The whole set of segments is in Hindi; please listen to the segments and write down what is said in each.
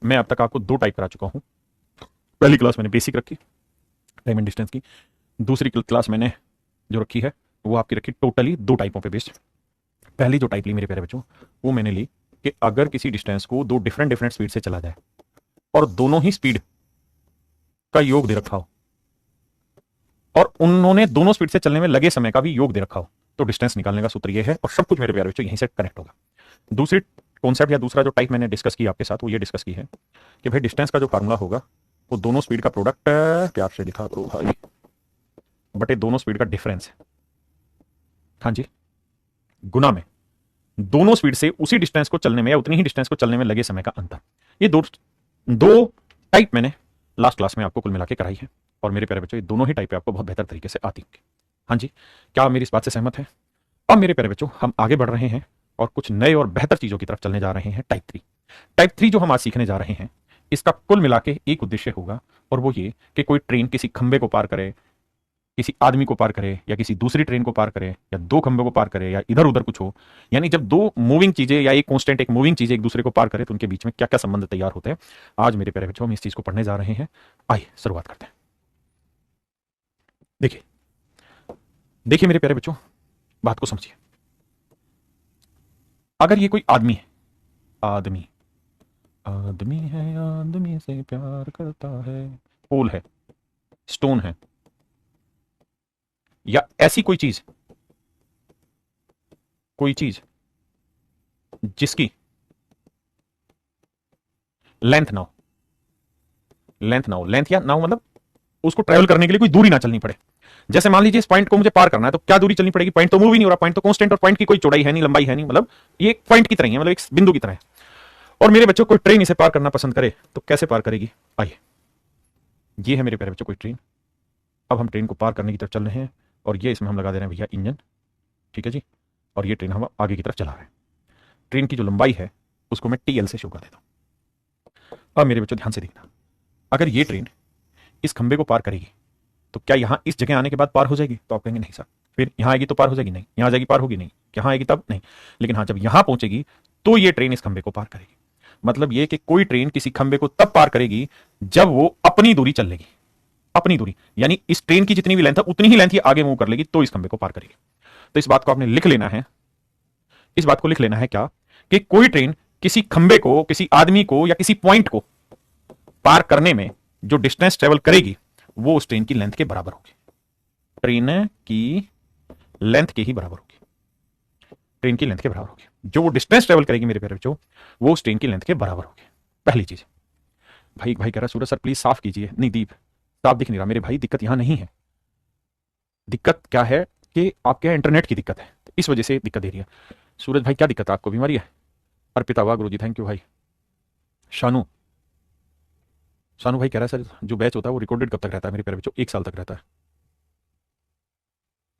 मैं अब तक आपको दो टाइप करा चुका हूं। पहली क्लास मैंने बेसिक रखी टाइम एंड डिस्टेंस की, दूसरी क्लास मैंने जो रखी है वो आपकी रखी टोटली दो टाइपों पे बेस्ड। पहली जो टाइप ली मेरे प्यारे बच्चों वो मैंने ली कि अगर किसी डिस्टेंस को दो डिफरेंट डिफरेंट स्पीड से चला जाए और दोनों ही स्पीड का योग दे रखा हो और उन्होंने दोनों स्पीड से चलने में लगे समय का भी योग दे रखा हो, तो डिस्टेंस निकालने का सूत्र ये है और सब कुछ मेरे प्यारे बच्चों यहीं से कनेक्ट होगा। दूसरी कॉन्सेप्ट या दूसरा जो टाइप मैंने डिस्कस की आपके साथ वो ये डिस्कस की है कि भाई डिस्टेंस का जो फार्मूला होगा वो दोनों स्पीड का प्रोडक्ट, प्यार से लिखा करो भाई, बटे दोनों स्पीड का डिफरेंस है। हाँ जी, गुना में दोनों स्पीड से उसी डिस्टेंस को चलने में या उतनी ही डिस्टेंस को चलने में लगे समय का अंतर। ये दो दो टाइप मैंने लास्ट क्लास में आपको कुल मिला के कराई है और मेरे प्यारे बच्चों ये दोनों ही टाइप आपको बहुत बेहतर तरीके से आती होंगी। हाँ जी, क्या आप मेरी इस बात से सहमत हैं? अब मेरे प्यारे बच्चों हम आगे बढ़ रहे हैं और कुछ नए और बेहतर चीजों की तरफ चलने जा रहे हैं। टाइप थ्री, टाइप थ्री जो हम आज सीखने जा रहे हैं इसका कुल मिला के एक उद्देश्य होगा और वो ये कि कोई ट्रेन किसी खंबे को पार करे, किसी आदमी को पार करे या किसी दूसरी ट्रेन को पार करे या दो खंबे को पार करे या इधर उधर कुछ हो, यानी जब दो मूविंग चीजें या एक कांस्टेंट एक मूविंग चीजें एक दूसरे को पार करे तो उनके बीच में क्या क्या संबंध तैयार होते हैं। आज मेरे प्यारे बच्चों हम इस चीज को पढ़ने जा रहे हैं। आइए शुरुआत करते हैं। देखिए देखिए मेरे प्यारे बच्चों, बात को समझिए। अगर ये कोई आदमी है, आदमी आदमी है, आदमी से प्यार करता है, पोल है, स्टोन है, या ऐसी कोई चीज जिसकी लेंथ ना हो, लेंथ या ना हो मतलब उसको ट्रेवल करने के लिए कोई दूरी ना चलनी पड़े। जैसे मान लीजिए इस पॉइंट को मुझे पार करना है तो क्या दूरी चलनी पड़ेगी? पॉइंट तो मूव ही नहीं हो रहा, पॉइंट तो कांस्टेंट और पॉइंट की कोई चौड़ाई है नहीं, लंबाई है नहीं, मतलब ये एक पॉइंट की तरह है, मतलब एक बिंदु की तरह है। और मेरे बच्चों कोई ट्रेन इसे पार करना पसंद करे तो कैसे पार करेगी? आइए, ये है मेरे प्यारे बच्चों कोई ट्रेन। अब हम ट्रेन को पार करने की तरफ चल रहे हैं और ये इसमें हम लगा दे रहे हैं भैया इंजन, ठीक है जी, और ये ट्रेन हम आगे की तरफ चला रहे हैं। ट्रेन की जो लंबाई है उसको मैं टीएल से शो कर देता हूं। अब मेरे बच्चों ध्यान से देखना, अगर ये ट्रेन इस खंबे को पार करेगी तो क्या यहां इस जगह आने के बाद पार हो जाएगी? तो आप कहेंगे नहीं सर। फिर यहां आएगी तो पार हो जाएगी? नहीं। यहां जाएगी पार होगी? नहीं। यहां आएगी तब? नहीं। लेकिन हाँ, जब यहां पहुंचेगी तो ये ट्रेन इस खंबे को पार करेगी। मतलब ये कि कोई ट्रेन किसी खंबे को तब पार करेगी जब वो अपनी दूरी चल लेगी, अपनी दूरी, यानी इस ट्रेन की जितनी भी लेंथ है उतनी ही लेंथ ये आगे मूव कर लेगी तो इस खंबे को पार करेगी। तो इस बात को आपने लिख लेना है, इस बात को लिख लेना है क्या, कि कोई ट्रेन किसी खंबे को, किसी आदमी को या किसी पॉइंट को पार करने में जो डिस्टेंस ट्रेवल करेगी वो उस ट्रेन की लेंथ के बराबर होगी। ट्रेन की लेंथ के ही बराबर होगी, ट्रेन की लेंथ के बराबर होगी। जो वो डिस्टेंस ट्रेवल करेगी मेरे प्यारे बच्चों वो उस ट्रेन की लेंथ के बराबर होगी। पहली चीज। भाई भाई कह रहा सूरज सर प्लीज साफ कीजिए। नहीं दीप, साफ दिख नहीं रहा मेरे भाई, दिक्कत यहां नहीं है। दिक्कत क्या है कि आपके इंटरनेट की दिक्कत है, तो इस वजह से दिक्कत दे रही है। सूरज भाई क्या दिक्कत है आपको? बीमारी है? अर्पिता वाह गुरु जी, थैंक यू भाई। शानू, शानू भाई कह रहा है सर जो बैच होता है वो रिकॉर्डेड कब तक रहता है मेरे प्यारे बच्चों? 1 साल तक रहता है।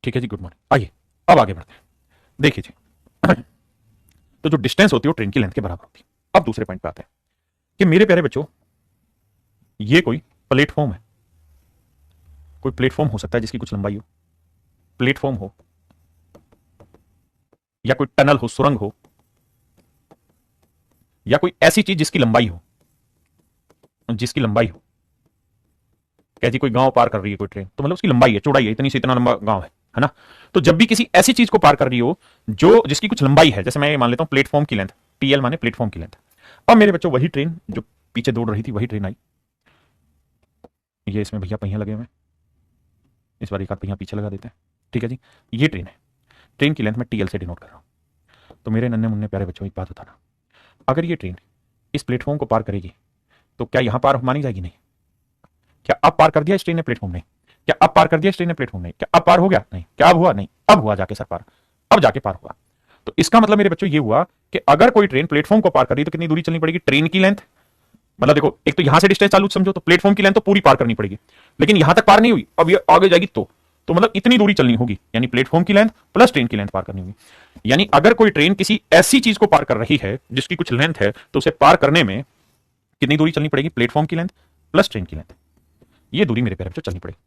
ठीक है जी, गुड मॉर्निंग। आइए अब आगे बढ़ते हैं। देखिए जी, तो जो डिस्टेंस होती है वो ट्रेन की लेंथ के बराबर होती है। अब दूसरे पॉइंट पे आते हैं कि मेरे प्यारे बच्चों ये कोई प्लेटफॉर्म है, कोई प्लेटफॉर्म हो सकता है जिसकी कुछ लंबाई हो, प्लेटफॉर्म हो या कोई टनल हो, सुरंग हो, या कोई ऐसी चीज जिसकी लंबाई हो, जिसकी लंबाई हो। कह जी कोई गांव पार कर रही है कोई ट्रेन, तो मतलब उसकी लंबाई है, चौड़ाई है, इतनी से इतना लंबा गांव है ना? तो जब भी किसी ऐसी चीज को पार कर रही हो जो जिसकी कुछ लंबाई है, जैसे मैं ये मान लेता हूं प्लेटफॉर्म की लेंथ, टीएल माने प्लेटफॉर्म की लेंथ। अब मेरे बच्चों वही ट्रेन जो पीछे दौड़ रही थी वही ट्रेन आई, ये इसमें भैया पहिया लगे हुए हैं, इस बार एक आध पहिया पीछे लगा देते हैं, ठीक है जी। ये ट्रेन है, ट्रेन की लेंथ में टीएल से डिनोट कर रहा हूं। तो मेरे नन्हे मुन्ने प्यारे बच्चों एक बात बताना, अगर ये ट्रेन इस प्लेटफॉर्म को पार करेगी तो क्या यहां पार मानी जाएगी? नहीं। क्या अब पार कर दिया इस ट्रेन ने प्लेटफॉर्म? नहीं। क्या अब पार कर दिया इस ट्रेन ने प्लेटफॉर्म? नहीं। क्या अब पार हो गया? नहीं। क्या अब हुआ? नहीं। अब हुआ जाके सर पार, अब जाके पार हुआ। तो इसका मतलब मेरे बच्चों ये हुआ कि अगर कोई ट्रेन प्लेटफॉर्म को पार कर रही तो कितनी दूरी चलनी पड़ेगी? ट्रेन की लेंथ, मतलब देखो एक तो यहां से डिस्टेंस चालू समझो तो प्लेटफॉर्म की लेंथ तो पूरी पार करनी पड़ेगी, लेकिन यहां तक पार नहीं हुई, अब ये आगे जाएगी तो मतलब इतनी दूरी चलनी होगी, यानी प्लेटफॉर्म की लेंथ प्लस ट्रेन की लेंथ पार करनी होगी। यानी अगर कोई ट्रेन किसी ऐसी चीज को पार कर रही है जिसकी कुछ लेंथ है तो उसे पार करने में कितनी दूरी चलनी पड़ेगी? प्लेटफॉर्म की लेंथ प्लस ट्रेन की लेंथ, ये दूरी मेरे प्यारे बच्चों चलनी पड़ेगी।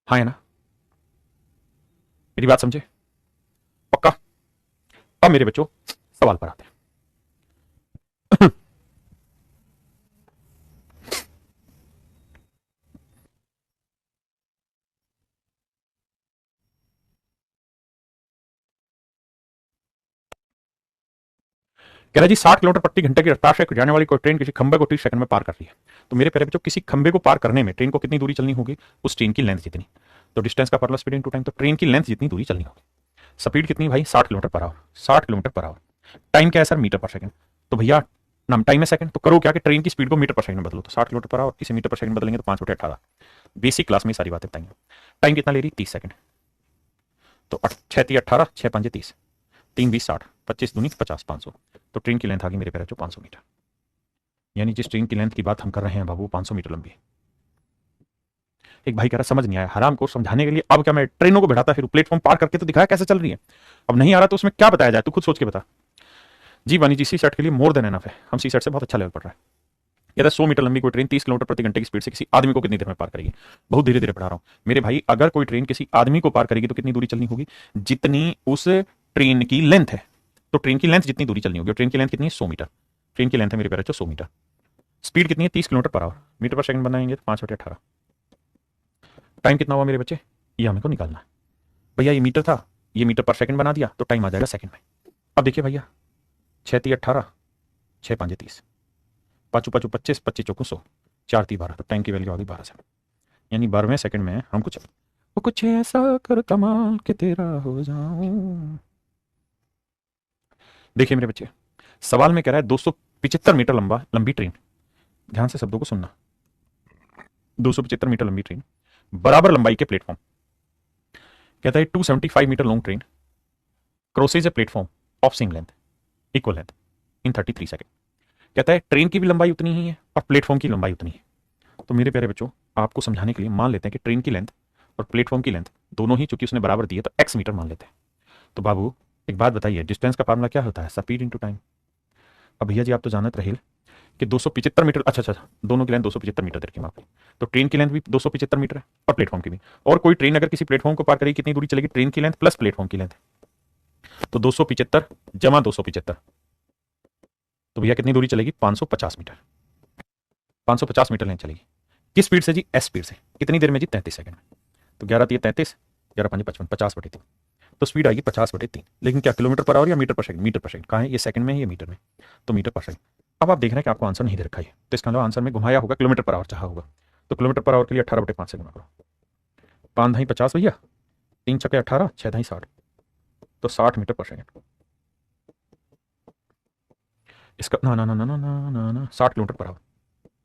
हाँ है ना? मेरी बात समझे? पक्का? अब मेरे बच्चों सवाल पर आते हैं। कह रहा है जी 60 किलोमीटर प्रति घंटे की रफ्तार से जाने वाली कोई ट्रेन किसी खंबे को 30 सेकंड में पार कर रही है। तो मेरे प्यारे बच्चों, किसी खंबे को पार करने में ट्रेन को कितनी दूरी चलनी होगी, उस ट्रेन की लेंथ जितनी। तो डिस्टेंस का फॉर्मूला स्पीड इनटू टाइम, तो ट्रेन की लेंथ जितनी दूरी चलनी होगी। स्पीड कितनी भाई, 60 kilometre per hour. 60 kilometre per hour. Time क्या है सर, मीटर पर सेकंड। तो भैया नाम टाइम है सेकंड, तो करो क्या कि ट्रेन की स्पीड को मीटर पर सेकंड में बदलो। तो 60 किलोमीटर पर आवर इसे मीटर पर सेकंड बदलेंगे तो 5/18। बेसिक क्लास में सारी बातें बताएंगे। टाइम कितना ले रही, 30 सेकंड। तो 6×3 = 18, 6×5 = 30, 3×20 = 60, 25×2 = 50, 500। तो ट्रेन की लेंथ आ गई मेरे प्यारे बच्चों 500 मीटर। यानी जिस ट्रेन की लेंथ की बात हम कर रहे हैं बाबू, 500 मीटर लंबी है। एक भाई कह रहा समझ नहीं आया, हराम को समझाने के लिए अब क्या मैं ट्रेनों को बैठाता फिर प्लेटफॉर्म पार करके तो दिखाया कैसे चल रही है। अब नहीं आ रहा तो उसमें क्या बताया जाए, तू खुद सोच के बता। जी बानी जी, सी सेट के लिए मोर देन एनफ है, हम सी सेट से बहुत अच्छा लेवल पढ़ रहे हैं। यदि 100 मीटर लंबी कोई ट्रेन 30 किलोमीटर प्रति घंटे की स्पीड से किसी आदमी को कितनी देर में पार करेगी। बहुत धीरे धीरे पढ़ा रहा हूं मेरे भाई। अगर कोई ट्रेन किसी आदमी को पार करेगी तो कितनी दूरी चलनी होगी, जितनी उस ट्रेन की लेंथ है। तो ट्रेन की लेंथ जितनी दूरी चलनी होगी, ट्रेन की लेंथ कितनी है, 100 मीटर। ट्रेन की लेंथ है मेरे प्यारे बच्चों 100 मीटर। स्पीड कितनी है, 30 किलोमीटर पर आवर। मीटर पर सेकंड बनाएंगे तो 5/18। टाइम कितना हुआ मेरे बच्चे, ये हमें को निकालना है। भैया ये मीटर था, ये मीटर पर सेकंड बना दिया तो टाइम आ जाएगा सेकंड में। अब देखिए भैया, 6×3 = 18, 6×5 = 30, 5×5 = 25, 25×4 = 100, 4×3 = 12। तो टाइम की वैल्यू आ गई 12 सेकंड। यानी 12वें सेकंड में हम कुछ ऐसा कर कमाल के तेरा हो जाऊं। देखिए मेरे बच्चे, सवाल में कह रहा है 275 मीटर लंबी ट्रेन, ध्यान से शब्दों को सुनना। 275 मीटर लंबी ट्रेन, बराबर लंबाई के प्लेटफॉर्म। कहता है 275 metre long train crosses a platform of same length, equal length in 33 second. कहता है ट्रेन की भी लंबाई उतनी ही है और प्लेटफॉर्म की लंबाई उतनी है। तो मेरे प्यारे बच्चों, आपको समझाने के लिए मान लेते हैं कि ट्रेन की लेंथ और प्लेटफॉर्म की लेंथ दोनों ही चूंकि उसने बराबर दी है तो x मीटर मान लेते हैं। तो बाबू एक बात बताइए, डिस्टेंस का फार्मूला क्या होता है, स्पीड इनटू टाइम। अब भैया जी आप तो जानते रहे कि 275 मीटर, अच्छा दोनों की लेंथ 275 मीटर दर की मापी। तो ट्रेन की लेंथ भी 275 मीटर है और प्लेटफॉर्म की भी। और कोई ट्रेन अगर किसी प्लेटफॉर्म को पार करेगी कितनी दूरी चलेगी, ट्रेन की लेंथ प्लस प्लेटफॉर्म की लेंथ। तो 275 जमा 275, तो भैया कितनी दूरी चलेगी, 550 मीटर। 550 मीटर लेंथ चलेगी। किस स्पीड से जी, एस स्पीड से। कितनी देर में जी, 33 सेकंड में। तो 11×3 = 33, 11×5 = 55, 50/3। तो स्पीड आएगी 50/3। लेकिन क्या किलोमीटर पर आवर या मीटर पर सेकंड, मीटर पर सेकंड। कहाँ है ये, सेकंड में है ये मीटर में, तो मीटर पर सेकंड। अब आप देख रहे हैं कि आपको आंसर नहीं दे रखा है, तो इसका मतलब आंसर में घुमाया होगा, किलोमीटर पर आवर चाहा होगा। तो किलोमीटर पर आवर के लिए 18/5 से गुना करो। 5×2 = 50 भैया, 3×6 = 18, 6×2 = 60, तो 60 मीटर पर सेकंड। इसका ना ना ना ना ना ना ना ना 60 किलोमीटर पर आवर,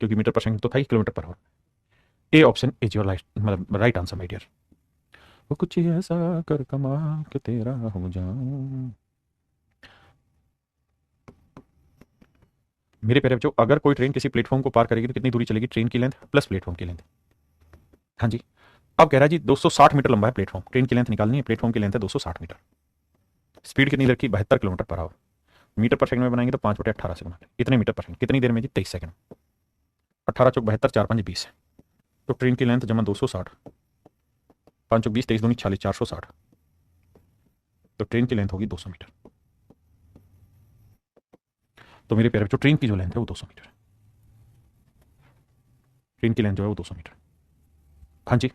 क्योंकि मीटर पर सेकंड तो था ही, किलोमीटर पर hour. A option is your मतलब राइट आंसर माय डियर। वो कुछ ऐसा कर कमाल के तेरा हो जाऊं। मेरे प्यारे बच्चों, अगर कोई ट्रेन किसी प्लेटफॉर्म को पार करेगी तो कितनी दूरी चलेगी, ट्रेन की लेंथ प्लस प्लेटफॉर्म की लेंथ। हाँ जी, अब कह रहा है जी 260 मीटर लंबा है प्लेटफॉर्म, ट्रेन की लेंथ निकालनी है, प्लेटफॉर्म की लेंथ है 260 मीटर। स्पीड कितनी देर की, 72 किलोमीटर पर आवर। मीटर पर सेकंड में बनाएंगे तो 5/18 से गुना, इतने मीटर पर सेकंड कितनी देर में जी, 23 सेकंड। 18×4 = 72, 4×5 = 20। तो ट्रेन की लेंथ जमा 260, 5×20 = 23, 2×2 = 40, 460। तो ट्रेन की लेंथ होगी 200 मीटर। तो मेरे प्यारे बच्चों, ट्रेन की जो लेंथ है वो 200 मीटर है। ट्रेन की लेंथ जो है वो 200 मीटर। हाँ जी,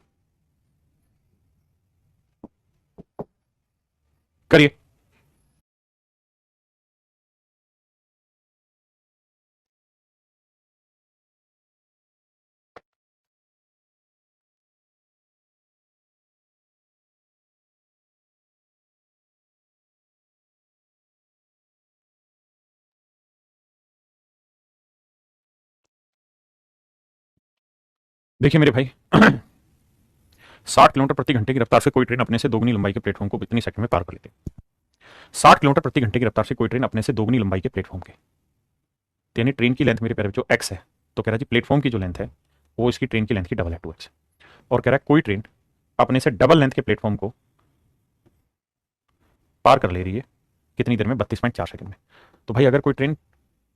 करिए। देखिए मेरे भाई, 60 किलोमीटर प्रति घंटे की रफ्तार से कोई ट्रेन अपने से दोगुनी लंबाई के प्लेटफॉर्म को कितनी सेकंड में पार कर लेती है। 60 किलोमीटर प्रति घंटे की रफ्तार से कोई ट्रेन अपने से दोगुनी लंबाई के प्लेटफॉर्म के, यानी ट्रेन की लेंथ मेरे प्यारे बच्चों एक्स है। तो कह रहा है जी प्लेटफॉर्म की जो लेंथ है वो इसकी ट्रेन की लेंथ की डबल है, 2x। और कह रहा है कोई ट्रेन अपने से डबल लेंथ के प्लेटफॉर्म को पार कर ले रही है कितनी देर में, 32.4 सेकंड में। तो भाई अगर कोई ट्रेन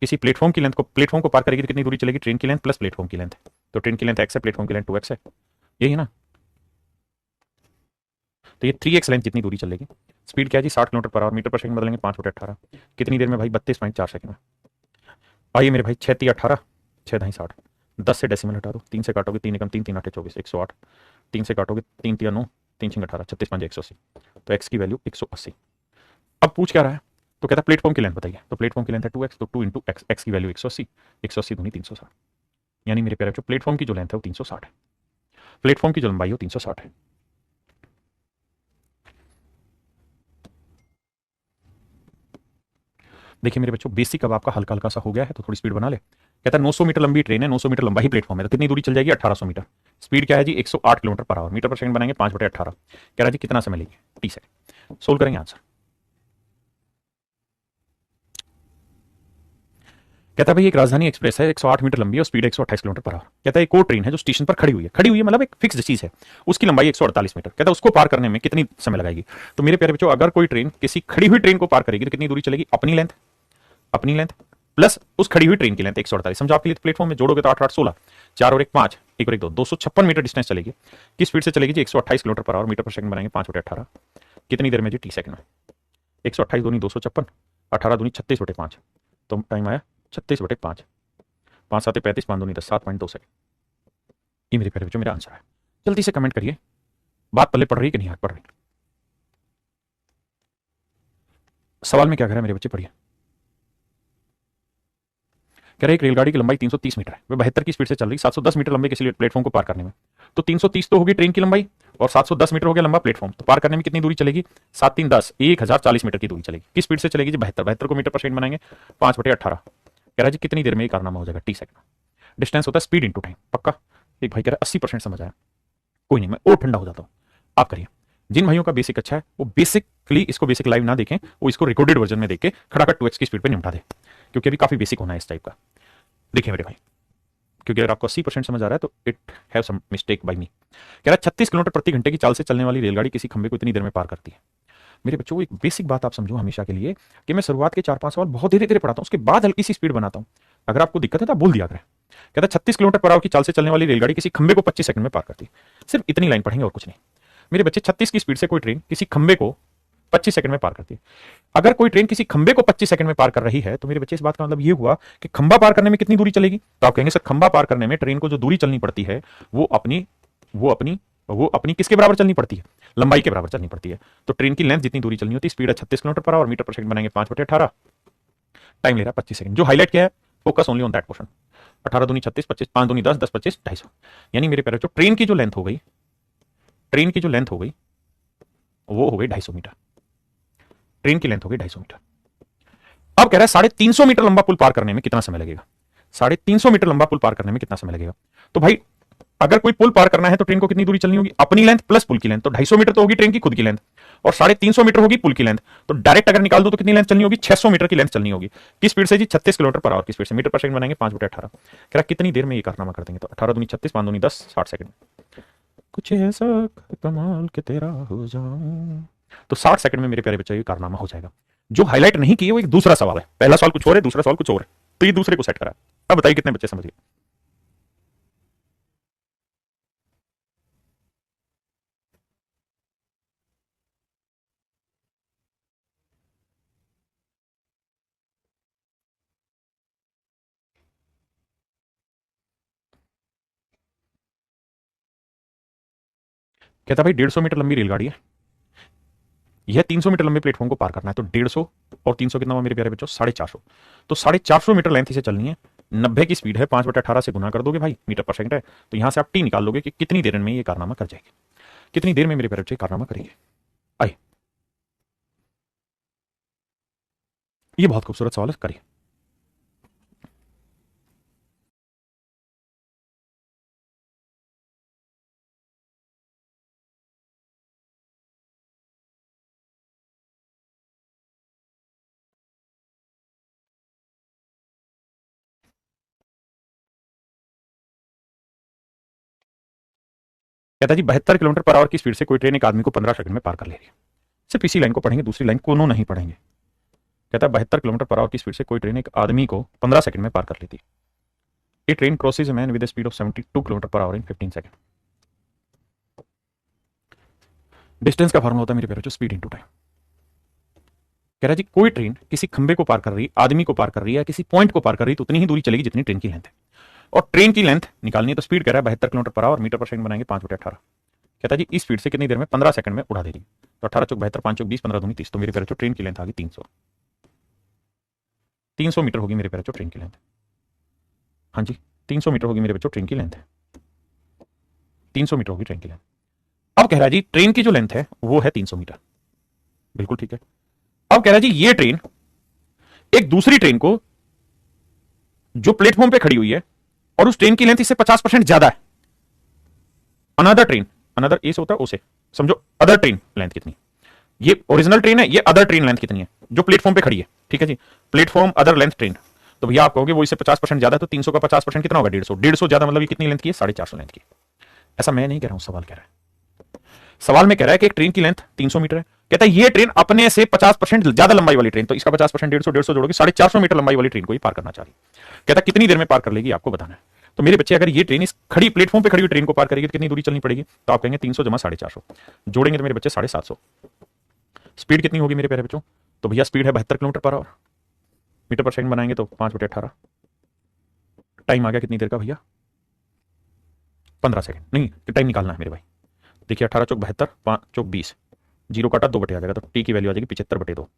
किसी प्लेटफॉर्म को पार करेगी तो कितनी दूरी चलेगी, ट्रेन की लेंथ प्लस प्लेटफॉर्म की लेंथ। तो ट्रेन की लेंथ एक्स है, प्लेटफॉर्म की लेंथ 2x है, यही है ना। तो ये 3x लेंथ जितनी दूरी चलेगी। स्पीड क्या है जी, 60 किलोमीटर पर आवर। मीटर पर सेकंड बदलेंगे 5/18, कितनी देर में भाई, 32.4 सेकंड में। आइए मेरे भाई, 6×3 = 18, 6×2 = 60। 10 से डेसिमल हटा दो, 3 से काटोगे 3 एकम 3, 3 8 24, 108। 3 से काटोगे 3 3 9, 3 6 18, 36 5 180। तो x की वैल्यू 180। अब पूछ क्या रहा है, तो कहता प्लेटफॉर्म की लेंथ बताइए, तो प्लेटफॉर्म की लेंथ है 2x, तो 2 इंटू एक्स, एक्स की वैल्यू 180, 180 दूनी 360, यानी मेरे प्यारे बच्चों प्लेटफॉर्म की जो लेंथ है वो 360 है, प्लेटफॉर्म की जो लंबाई है वो 360 है। देखिए मेरे बच्चों बेसिक अब आपका हल्का हल्का सा हो गया है, तो थोड़ी स्पीड बना ले। कहता है 900 मीटर लंबी ट्रेन है, 900 मीटर लंबा ही प्लेटफॉर्म है, तो कितनी दूरी चल जाएगी 1800 मीटर। स्पीड क्या है जी 108 किलोमीटर पर आवर, मीटर पर सेकंड बनाएंगे 5/18। कह रहा जी कितना समय लेगी, 30 सेकंड। सोल्व करेंगे आंसर। कहता है भाई एक राजधानी एक्सप्रेस है, 108 मीटर लंबी है और स्पीड 128 किलोमीटर पर आवर। कहता है एक और ट्रेन है जो स्टेशन पर खड़ी हुई है, खड़ी हुई है मतलब एक फिक्स चीज है, उसकी लंबाई 148 मीटर। कहता है उसको पार करने में कितनी समय लगाएगी। तो मेरे प्यारे बच्चों अगर कोई ट्रेन किसी खड़ी हुई ट्रेन को पार करेगी तो कितनी दूरी चलेगी, अपनी लेंथ प्लस उस खड़ी हुई ट्रेन की लेंथ 148। समझो आपके लिए प्लेटफॉर्म में जोड़ोगे तो 8 8 16, 4 और 1 5, 1 और 1 2, 256 मीटर डिस्टेंस चलेगी। किस स्पीड से चलेगी जी 128 किलोमीटर पर आवर, मीटर पर सेकंड बनाएंगे 5/18। कितनी देर में जी 30 सेकंड में। 128 दूनी 256, 18 दूनी 36/5, तो टाइम आया 36/5, 5 7 35, 5 दूनी 10, 7.2 सेकंड। ये मेरे प्यारे बच्चों मेरा आंसर है। जल्दी से कमेंट करिए बात पल्ले पड़ रही कि नहीं हाथ पड़ रही। सवाल में क्या कह रहा है मेरे बच्चे, पढ़िए। कह रहे एक रेलगाड़ी की लंबाई 330 मीटर है, वह 72 की स्पीड से चल रही 710 मीटर लंबे किसी प्लेटफॉर्म को पार करने में। तो 330 तो होगी ट्रेन की लंबाई और 710 मीटर हो गया लंबा प्लेटफॉर्म, तो पार करने में कितनी दूरी चलेगी, 7 3 10, 1040 मीटर की दूरी चलेगी। किस स्पीड से चलेगी जी 72, 72 को मीटर पर सेकंड बनाएंगे 5/18। कह रहा जी कितनी देर में ये कारनामा हो जाएगा, 30 सेकंड। डिस्टेंस होता है स्पीड इंटू टाइम, पक्का। एक भाई कह रहा है 80% समझ आया, कोई नहीं मैं और ठंडा हो जाता हूँ, आप करिए। जिन भाइयों का बेसिक अच्छा है वो बेसिकली इसको बेसिक लाइव ना देखें, वो इसको रिकॉर्डेड वर्जन में देख के खड़ाखट 2x की स्पीड पे निपटा दे, क्योंकि अभी काफी बेसिक होना है इस टाइप का। देखिए मेरे भाई, क्योंकि अगर आपको 80% समझ आ रहा है तो it have some mistake by me. कह रहा है 36 किलोमीटर प्रति घंटे की चाल से चलने वाली रेलगाड़ी किसी खंबे को इतनी देर में पार करती है। मेरे बच्चों एक बेसिक बात आप समझो हमेशा के लिए, कि मैं शुरुआत के 4-5 सवाल बहुत धीरे धीरे पढ़ाता हूँ, उसके बाद हल्की सी स्पीड बनाता हूँ। अगर आपको दिक्कत है तो आप बोल दिया करें। कहता है 36 किलोमीटर पर आवर की चाल से चलने वाली रेलगाड़ी किसी खंबे को 25 सेकंड में पार करती है। सिर्फ इतनी लाइन पढ़ेंगे और कुछ नहीं। मेरे बच्चे 36 की स्पीड से कोई ट्रेन किसी खंबे को 25 सेकंड में पार करती है। अगर कोई ट्रेन किसी खंबे को 25 सेकंड में पार कर रही है तो मेरे बच्चे इस बात का मतलब ये हुआ कि खंबा पार करने में कितनी दूरी चलेगी। तो आप कहेंगे सर खंबा पार करने में ट्रेन को जो दूरी चलनी पड़ती है वो अपनी वो अपनी किसके बराबर चलनी पड़ती है, लंबाई के बराबर चलनी पड़ती है। तो ट्रेन की लेंथ जितनी दूरी चलनी होती है, स्पीड है 36 किलोमीटर पर आवर, मीटर पर सेकंड बनाएंगे 5/18, टाइम ले रहा है 25 सेकंड। जो हाईलाइट किया है focus only on that portion. 18 दूनी 36, 25 5 दूनी 10, 10 25 250, यानी मेरे प्यारे बच्चों ट्रेन की जो लेंथ हो गई, ट्रेन की जो लेंथ हो गई वो हो गई 250 मीटर। ट्रेन की लेंथ हो गई 250 मीटर। अब कह रहा है 350 मीटर लंबा पुल पार करने में कितना समय लगेगा। 350 मीटर लंबा पुल पार करने में कितना समय लगेगा। तो भाई अगर कोई पुल पार करना है तो ट्रेन को कितनी दूरी चलनी होगी, अपनी लेंथ प्लस पुल की लेंथ। तो 250 मीटर तो होगी ट्रेन की खुद की लेंथ और 350 मीटर होगी पुल की लेंथ। तो डायरेक्ट अगर निकाल दो तो कितनी लेंथ चलनी होगी, 600 मीटर की लेंथ चलनी होगी। किस स्पीड से जी 36 किलोमीटर पर आवर की स्पीड से, मीटर पर सेकंड बनाएंगे 5/18। कह रहा कितनी देर में ये कारनामा कर देंगे। तो 18 दूनी 36, 5 दूनी 10, 60 सेकंड। कुछ ऐसा कमाल के तेरा हो जाऊं, तो 60 सेकंड में मेरे प्यारे बच्चे ये कारनामा हो जाएगा। जो हाईलाइट नहीं किए वो एक दूसरा सवाल है, पहला सवाल कुछ और है, दूसरा सवाल कुछ और है, तो ये दूसरे को सेट करा है। अब बताइए कितने बच्चे समझिए। कहता भाई 150 मीटर लंबी रेलगाड़ी है, यह 300 मीटर लंबे प्लेटफॉर्म को पार करना है। तो 150 और 300 कितना हुआ मेरे प्यारे बच्चों, 450। तो 450 मीटर लेंथ इसे चलनी है, 90 की स्पीड है, 5/18 से गुना कर दोगे भाई, मीटर पर सेकंड है, तो यहां से आप टी निकाल लोगे कि कितनी देर में ये कारनामा कर जाएगी, कितनी देर में मेरे प्यारे बच्चे कारनामा करेंगे। आइए, ये बहुत खूबसूरत सवाल है, करिए। कहता जी 72 किलोमीटर पर आवर की स्पीड से कोई ट्रेन एक आदमी को 15 सेकंड में पार कर ले रही है। सिर्फ इसी लाइन को पढ़ेंगे, दूसरी लाइन को नहीं पढ़ेंगे। कहता है 72 किलोमीटर पर आवर की स्पीड से कोई ट्रेन एक आदमी को 15 सेकंड में पार कर लेती है। A train crosses a man with speed of 72 kilometre पर आवर इन 15 सेकंड। डिस्टेंस का फार्मूला होता है मेरे प्यारे, स्पीड इंटू टाइम। कह रहा है जी कोई ट्रेन किसी खंबे को पार कर रही है, आदमी को पार कर रही है, किसी पॉइंट को पार कर रही है, तो उतनी ही दूरी चलेगी जितनी ट्रेन की लेंथ है। और ट्रेन की लेंथ निकालनी है तो स्पीड कह रहा है 72 किलोमीटर पर आवर, मीटर पर सेकंड बनाएंगे 5/18। कहता है जी इस स्पीड से कितनी देर में, 15 सेकंड में उड़ा देगी। तो 18 चौक 72, 5 चौक 20, 15 दूनी 30, तो मेरे प्यारे ट्रेन की लेंथ आ गई 300। 300 मीटर होगी मेरे प्यारे बच्चों ट्रेन की लेंथ। हाँ जी 300 मीटर होगी मेरे बच्चों ट्रेन की लेंथ। 300 मीटर होगी ट्रेन की लेंथ। अब कह रहा है जी ट्रेन की जो लेंथ है वो है 300 मीटर। बिल्कुल ठीक है। अब कह रहा है जी ये ट्रेन एक दूसरी ट्रेन को जो प्लेटफॉर्म पे खड़ी हुई है और उस ट्रेन की लेंथ इससे 50% ज्यादा है। अनदर ट्रेन, अनदर ए से होता है ओ से, समझो अदर ट्रेन लेंथ कितनी, ये ओरिजिनल ट्रेन है, ये अदर ट्रेन लेंथ कितनी है जो प्लेटफॉर्म पे खड़ी है। ठीक है जी, प्लेटफॉर्म अदर लेंथ ट्रेन। तो भैया आप कहोगे वो इससे 50% ज्यादा है, तो 300 का 50% कितना होगा 150। 150 ज्यादा मतलब ये कितनी लेंथ की है 450 लेंथ की। ऐसा मैं नहीं कह रहा हूं, सवाल कह रहा है। सवाल में कह रहा है कि एक ट्रेन की लेंथ 300 मीटर है, कहता है ये ट्रेन अपने से 50% ज्यादा लंबाई वाली ट्रेन, तो इसका 50% 150 जोड़ोगे 450 मीटर लंबाई वाली ट्रेन को ही पार करना चाह रही है। कहता कितनी देर में पार कर लेगी आपको बताना है। तो मेरे बच्चे अगर ये ट्रेन इस खड़ी प्लेटफॉर्म पे खड़ी हुई ट्रेन को पार करेगी तो कितनी दूरी चलनी पड़ेगी, तो आप कहेंगे 300 जमा 450, जोड़ेंगे तो मेरे बच्चे 750। स्पीड कितनी होगी मेरे प्यारे बच्चों, तो भैया स्पीड है 72 किलोमीटर पर आवर, मीटर पर सेकंड बनाएंगे तो 5/18। टाइम आ गया कितनी देर का भैया 15 सेकंड। नहीं टाइम निकालना है मेरे भाई। देखिए 18 चौक 72, 5 चौक 20, जीरो काटा 2 बटे आ जाएगा, तो टी की वैल्यू आ जाएगी 75/2,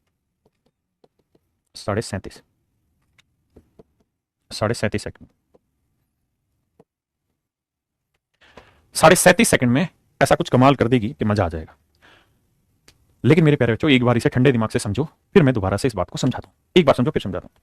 37.5 सेकंड। 37.5 सेकंड में ऐसा कुछ कमाल कर देगी कि मजा आ जाएगा। लेकिन मेरे प्यारे बच्चों एक बार इसे ठंडे दिमाग से समझो, फिर मैं दोबारा से इस बात को समझाता हूं। एक बार समझो फिर समझाता हूं।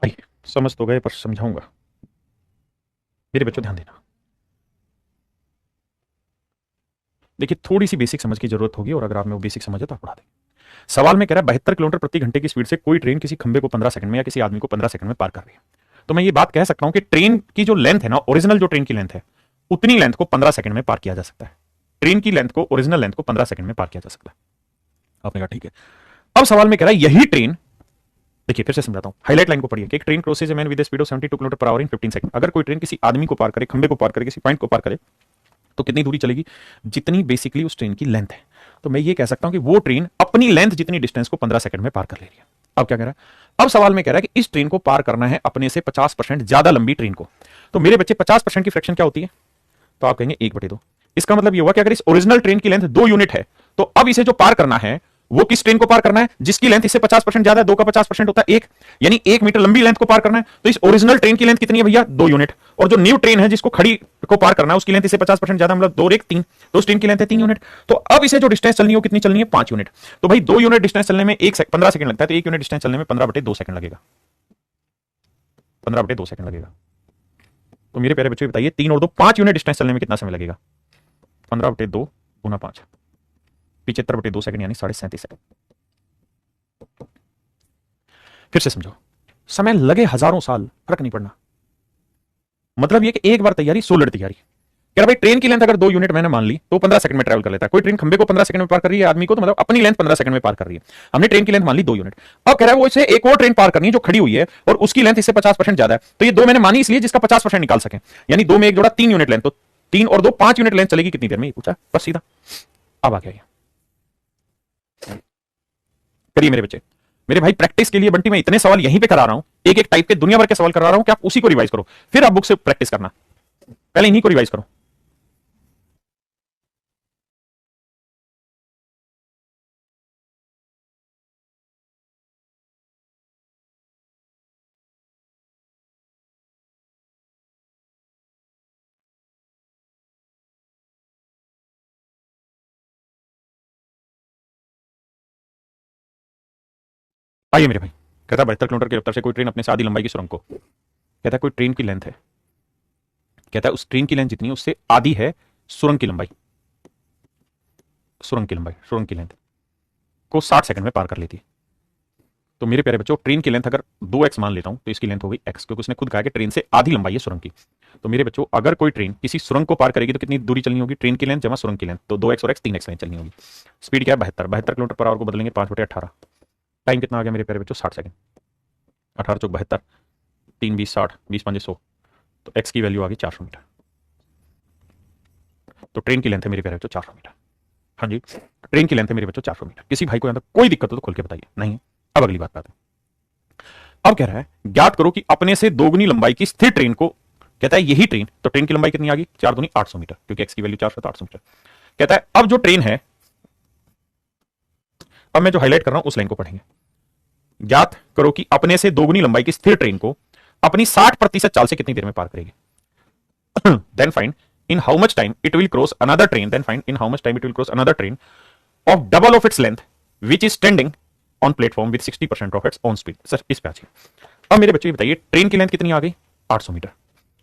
भाई समझ तो गए पर समझाऊंगा, मेरे बच्चों ध्यान देना। देखिए थोड़ी सी बेसिक समझ की जरूरत होगी, और अगर आप में वो बेसिक समझ है तो आप पढ़ा देंगे। सवाल में कह रहा है 72 किलोमीटर प्रति घंटे की स्पीड से कोई ट्रेन किसी खंबे को 15 सेकंड में या किसी आदमी को 15 सेकंड में पार कर रही है। तो मैं ये बात कह सकता हूं कि ट्रेन की जो लेंथ है ना, ओरिजिनल जो ट्रेन की लेंथ है, उतनी लेंथ को 15 सेकंड में पार किया जा सकता है। ट्रेन की लेंथ को, ओरिजिनल लेंथ को 15 सेकंड में पार किया जा सकता है। आपने कहा ठीक है। अब सवाल में कह रहा है यही ट्रेन, देखिए फिर से समझाता हूं, हाईलाइट लाइन को पढ़िए कि एक train crosses a man with speed of 72 kilometre पर आवर इन 15 सेकंड। अगर कोई ट्रेन किसी आदमी को पार करे, खंबे को पार करे, किसी पॉइंट को पार करे, तो कितनी दूरी चलेगी, जितनी बेसिकली उस ट्रेन की लेंथ है। तो मैं ये कह सकता हूं कि वो ट्रेन अपनी लेंथ जितनी डिस्टेंस को 15 सेकंड में पार कर ले रही है। अब क्या कह रहा है, अब सवाल में कह रहा है कि इस ट्रेन को पार करना है अपने से 50% ज्यादा लंबी ट्रेन को। तो मेरे बच्चे 50% की फ्रैक्शन क्या होती है, तो आप कहेंगे 1/2। इसका मतलब ये हुआ कि अगर इस ओरिजिनल ट्रेन की लेंथ 2 यूनिट है, तो अब इसे जो पार करना है वो किस ट्रेन को पार करना है जिसकी लेंथ इससे 50% ज्यादा है। 2 का 50% होता है 1, यानी 1 मीटर लंबी लेंथ को पार करना है। तो इस ओरिजिनल ट्रेन की लेंथ कितनी है भैया 2 यूनिट, और जो न्यू ट्रेन है जिसको खड़ी को पार करना है उसकी लेंथ इससे 50% ज्यादा, मतलब 2 और 1 3, तो उस ट्रेन की लेंथ है 3 यूनिट। तो अब इसे जो डिस्टेंस चलनी है कितनी चलनी है 5 यूनिट। तो भाई 2 यूनिट डिस्टेंस चलने में 15 सेकंड लगता है, तो 1 यूनिट डिस्टेंस चलने में 15/2 सेकंड लगेगा। 15/2 सेकंड लगेगा। तो मेरे प्यारे बच्चों बताइए 3 और 2 5 यूनिट डिस्टेंस चलने में कितना समय लगेगा, 15/2 गुना 5, 75/2 सेकंड, यानी 37.5 सेकंड। फिर से समझो, समय लगे हजारों साल फर्क नहीं पड़ना। मतलब ये कि एक बार तैयारी 16 तैयारी। कह रहा भाई ट्रेन की लेंथ अगर 2 यूनिट मैंने मान ली तो 15 सेकंड में ट्रैवल कर लेता है। कोई ट्रेन खंबे को 15 सेकंड में पार कर रही है, आदमी को तो मतलब अपनी लेंथ 15 सेकंड में पार कर रही है। हमने ट्रेन की लेंथ मान ली 2 यूनिट। अब कह रहा है वो इसे एक और ट्रेन पार करनी है जो खड़ी हुई है और उसकी लेंथ इससे 50% ज्यादा है। तो ये 2 मैंने मानी इसलिए जिसका 50% निकाल सके, यानी 2 में 1 जोड़ा 3 यूनिट लेंथ, तो 3 और 2 5 यूनिट लेंथ चलेगी कितनी देर में, ये पूछा बस सीधा। अब आ गया, करिए मेरे बच्चे। मेरे भाई प्रैक्टिस के लिए बंटी मैं इतने सवाल यहीं पे करा रहा हूं, एक एक टाइप के दुनिया भर के सवाल करा रहा हूं कि आप उसी को रिवाइज करो, फिर आप बुक से प्रैक्टिस करना, पहले इन्हीं को रिवाइज करो। आइए मेरे भाई, कहता है 72 किलोमीटर की रफ्तार से कोई ट्रेन अपने से आधी लंबाई की सुरंग को, कहता है कोई ट्रेन की लेंथ है, कहता है उस ट्रेन की लेंथ जितनी है उससे आधी है सुरंग की लंबाई, सुरंग की लेंथ को 60 सेकंड में पार कर लेती है। तो मेरे प्यारे बच्चों ट्रेन की लेंथ अगर 2x मान लेता हूं तो इसकी लेंथ हो गई x, क्योंकि उसने खुद कहा कि ट्रेन से आधी लंबाई है सुरंग की। तो मेरे बच्चों अगर कोई ट्रेन किसी सुरंग को पार करेगी तो कितनी दूरी चलनी होगी, ट्रेन की लेंथ जमा सुरंग की लेंथ, तो 2x और x 3x लेंथ चलनी होगी। स्पीड क्या है 72 किलोमीटर पर आवर को बदलेंगे 5/18। टाइम कितना आ गया मेरे प्यारे बच्चों 60 सेकंड। 18 चौक 72, 3 20 60, 20 5 100, तो x की वैल्यू आ गई 400 मीटर। तो ट्रेन की लेंथ है मेरे प्यारे बच्चों 400 मीटर। हाँ जी, ट्रेन की लेंथ है मेरे बच्चों 400 मीटर। किसी भाई को यहां तक कोई दिक्कत हो तो खोल के बताइए, नहीं है? अब अगली बात आते हैं। अब कह रहा है ज्ञात करो कि अपने से दोगुनी लंबाई की स्थिर ट्रेन को, कहता है यही ट्रेन, तो ट्रेन की लंबाई कितनी आ गई? 4 दूनी 800 मीटर, क्योंकि एक्स की वैल्यू 400 तो 800 मीटर। कहता है अब जो ट्रेन है, अब मैं जो हाईलाइट कर रहा हूं उस लाइन को पढ़ेंगे। ज्ञात करो कि अपने से दोगुनी लंबाई की स्थिर ट्रेन को अपनी 60% चाल से कितनी देर में पार करेगी। Then find in how much time it will cross another train, then find in how much time it will cross another train of double of its length which is standing on platform with 60% of its on speed. Sir इस पे आ जाइए। अब मेरे बच्चे बताइए ट्रेन की लेंथ कितनी आ गई? 800 मीटर।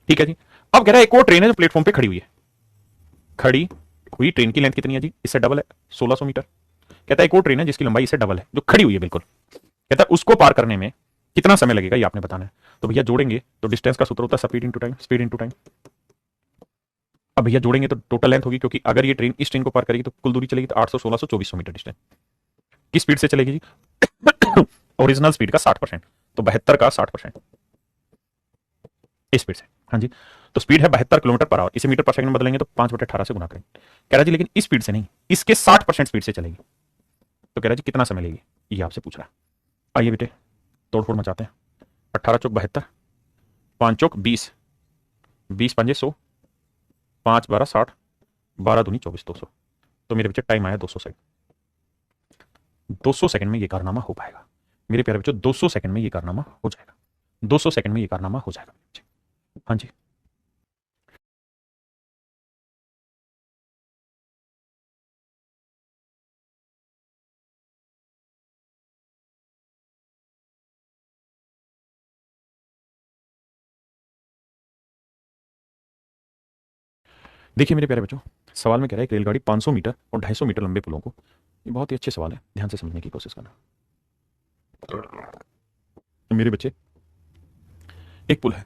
ठीक है जी। अब कह रहा है एक और ट्रेन है जो प्लेटफॉर्म पे खड़ी हुई है। खड़ी हुई ट्रेन की लेंथ कितनी है जी? इससे डबल है, 1600 मीटर। कहता है एक और ट्रेन है जिसकी लंबाई इससे डबल है, जो खड़ी हुई है बिल्कुल। कहता है उसको पार करने में कितना समय लगेगा ये आपने बताना है। तो भैया जोड़ेंगे तो डिस्टेंस का सूत्र होता है speed into time, speed into time. अब भैया जोड़ेंगे तो टोटल लेंथ होगी, क्योंकि अगर ये ट्रेन इस ट्रेन को पार करेगी तो कुल दूरी चलेगी तो 800, 1600, 2400 मीटर डिस्टेंस। किस स्पीड से चलेगी जी? ओरिजिनल स्पीड का 60%, तो 72 का 60% इस स्पीड से। हाँ जी, तो स्पीड है 72 किलोमीटर पर आवर। इसे मीटर पर सेकंड में बदलेंगे तो 5/18 से गुना करेंगे। कह रहा जी लेकिन इस स्पीड से नहीं, इसके 60% स्पीड से चलेगी, तो कह रहा जी कितना समय लेगी, ये आपसे पूछ रहा है। आइए बेटे तोड़फोड़ मचाते हैं। 18 चौक 72, 5 चौक 20, 20 पंजे 100, 5 12 60, 12 दूनी 24, 200। तो मेरे बच्चे टाइम आया 200 सेकंड। 200 सेकंड में ये कारनामा हो पाएगा मेरे प्यारे बच्चों, 200 सेकंड में ये कारनामा हो जाएगा, 200 सेकंड में ये कारनामा हो जाएगा। हाँ जी, देखिए मेरे प्यारे बच्चों, सवाल में कह रहा है एक रेलगाड़ी 500 मीटर और 250 मीटर लंबे पुलों को, ये बहुत ही अच्छे सवाल है, ध्यान से समझने की कोशिश करना मेरे बच्चे। एक पुल है,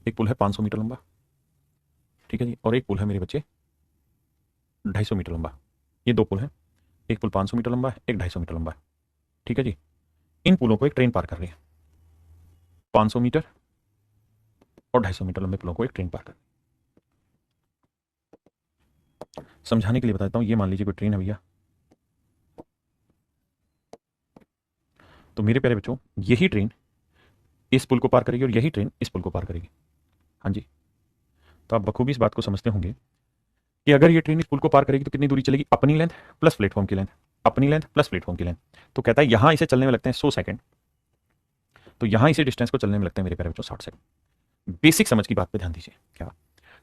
एक पुल है 500 मीटर लंबा, ठीक है जी, और एक पुल है मेरे बच्चे 250 मीटर लंबा। ये दो पुल हैं, एक पुल 500 मीटर लंबा है, एक 250 मीटर लंबा है। ठीक है जी, इन पुलों को एक ट्रेन पार कर रही है। 500 मीटर और 250 मीटर लंबे पुलों को एक ट्रेन पार कर, समझाने के लिए बताता हूं। ये मान लीजिए कोई ट्रेन है भैया, तो मेरे प्यारे बच्चों यही ट्रेन इस पुल को पार करेगी और यही ट्रेन इस पुल को पार करेगी। हाँ जी, तो आप बखूबी इस बात को समझते होंगे कि अगर ये ट्रेन इस पुल को पार करेगी तो कितनी दूरी चलेगी? अपनी लेंथ प्लस प्लेटफॉर्म की लेंथ, अपनी लेंथ प्लस प्लेटफॉर्म की लेंथ। तो कहता है यहां इसे चलने में लगते हैं 100 सेकंड, तो यहां इसे डिस्टेंस को चलने में लगते हैं मेरे प्यारे बच्चों 60 सेकंड। बेसिक समझ की बात पे ध्यान दीजिए, क्या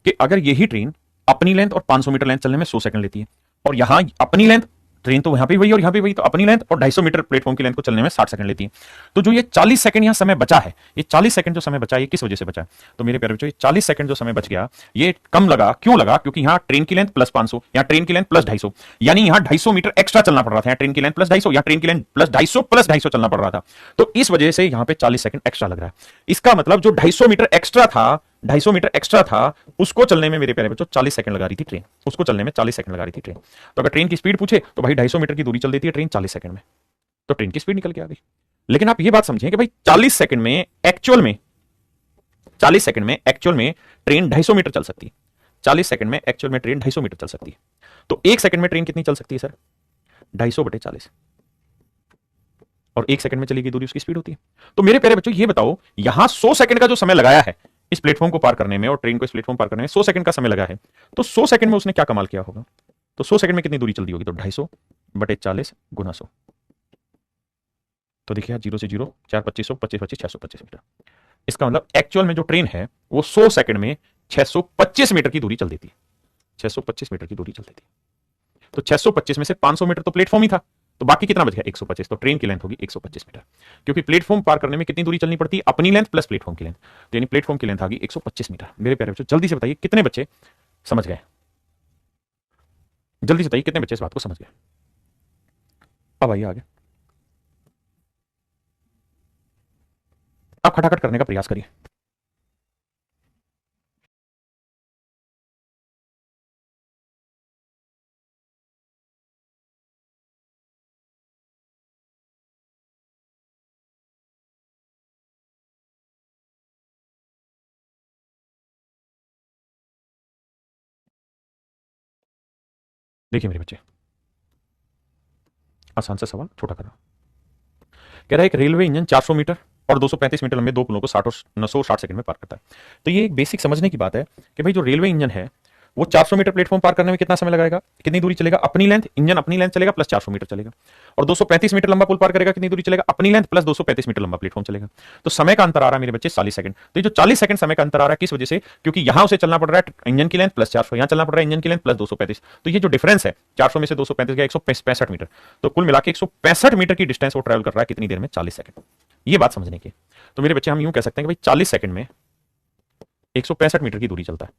कि अगर यही ट्रेन अपनी लेंथ और 500 मीटर लेंथ चलने में 100 सेकंड लेती है, और यहां अपनी लेंथ, ट्रेन तो यहां पे वही और यहां पे वही, तो अपनी लेंथ और 250 मीटर प्लेटफॉर्म की लेंथ को चलने में 60 सेकंड लेती है, तो जो ये 40 सेकंड यहां समय बचा है, ये 40 सेकंड जो समय बचा है ये किस वजह से बचा है? तो मेरे प्यारे बच्चों ये 40 सेकंड जो समय बच गया ये कम लगा, क्यों लगा? क्योंकि यहां ट्रेन की लेंथ प्लस 500, यहां ट्रेन की लेंथ प्लस 250, यानी यहां 250 मीटर एक्स्ट्रा चलना पड़ रहा था। ट्रेन की लेंथ प्लस 250, यहां ट्रेन की लेंथ प्लस 250 प्लस 250 चलना पड़ रहा था, तो इस वजह से यहां पे 40 सेकंड एक्स्ट्रा लग रहा है। इसका मतलब जो 250 मीटर एक्स्ट्रा था, 250 मीटर एक्स्ट्रा था, उसको चलने में मेरे प्यारे बच्चों 40 सेकंड लगा रही थी ट्रेन, उसको चलने में 40 सेकंड लगा रही थी ट्रेन। तो अगर ट्रेन की स्पीड पूछे तो भाई 250 मीटर की दूरी चल देती है ट्रेन 40 सेकंड में, तो ट्रेन की स्पीड निकल के आ गई। लेकिन आप ये बात समझें कि भाई 40 सेकंड में एक्चुअल में, 40 सेकंड में एक्चुअल में ट्रेन 250 मीटर चल सकती है। 40 सेकंड में एक्चुअल में ट्रेन 250 मीटर चल सकती है, तो एक सेकंड में ट्रेन कितनी चल सकती है सर? 250/40, और एक सेकंड में चली गई दूरी उसकी स्पीड होती है। तो मेरे प्यारे बच्चों ये बताओ, यहां 100 सेकंड का जो समय लगाया है इस प्लेटफॉर्म को पार करने में और ट्रेन को इस प्लेटफॉर्म पार करने में 100 सेकंड का समय लगा है, तो 100 सेकंड में उसने क्या कमाल किया होगा? तो 100 सेकंड में कितनी दूरी चल दी होगी? तो 250/40 गुना 100। तो देखिए 0 से 0, 4 2500, 25 25 625 मीटर। इसका मतलब एक्चुअल में जो ट्रेन है वो 100 सेकंड में 625 मीटर की दूरी चल देती है, 625 मीटर की दूरी चल देती है। तो 625 में से 500 मीटर तो प्लेटफॉर्म ही था, तो बाकी कितना बच गया? 125। तो ट्रेन की लेंथ होगी 125 मीटर, क्योंकि प्लेटफॉर्म पार करने में कितनी दूरी चलनी पड़ती है? अपनी लेंथ प्लस प्लेटफॉर्म की लेंथ, तो यानी प्लेटफॉर्म की लेंथ आ गई 125 मीटर। मेरे प्यारे बच्चों जल्दी से बताइए कितने बच्चे समझ गए? जल्दी से बताइए कितने बच्चे इस बात को समझ गए? अब आइए आगे, आप खटाखट करने का प्रयास करिए। देखिए मेरे बच्चे, आसान सा सवाल छोटा कर रहा हूं। कह रहा है एक रेलवे इंजन 400 मीटर और 235 मीटर लंबे दो पुलों को 60 और 960 सेकंड में पार करता है। तो ये एक बेसिक समझने की बात है कि भाई जो रेलवे इंजन है वो 400 मीटर प्लेटफॉर्म पार करने में कितना समय लगाएगा, कितनी दूरी चलेगा, अपनी लेंथ, इंजन अपनी लेंथ चलेगा प्लस 400 मीटर चलेगा, और 235 मीटर लंबा पुल पार करेगा, कितनी दूरी चलेगा, अपनी लेंथ प्लस 235 मीटर लंबा प्लेटफॉर्म चलेगा। तो समय का अंतर आ रहा है मेरे बच्चे 40 सेकंड। तो ये जो 40 सेकंड समय का अंतर आ रहा है किस वजह से, क्योंकि यहां उसे चलना पड़ रहा है इंजन की लेंथ प्लस 400, यहां चलना पड़ रहा है इंजन की लेंथ प्लस 235। तो ये जो डिफरेंस है 400 में से 235 गया 165 मीटर, तो कुल मिलाकर 165 मीटर की डिस्टेंस वो ट्रेवल कर रहा है कितनी देर में, 40 सेकंड। ये बात समझने की। तो मेरे बच्चे हम यूं कह सकते हैं कि भाई 40 सेकंड में 165 मीटर की दूरी चलता है,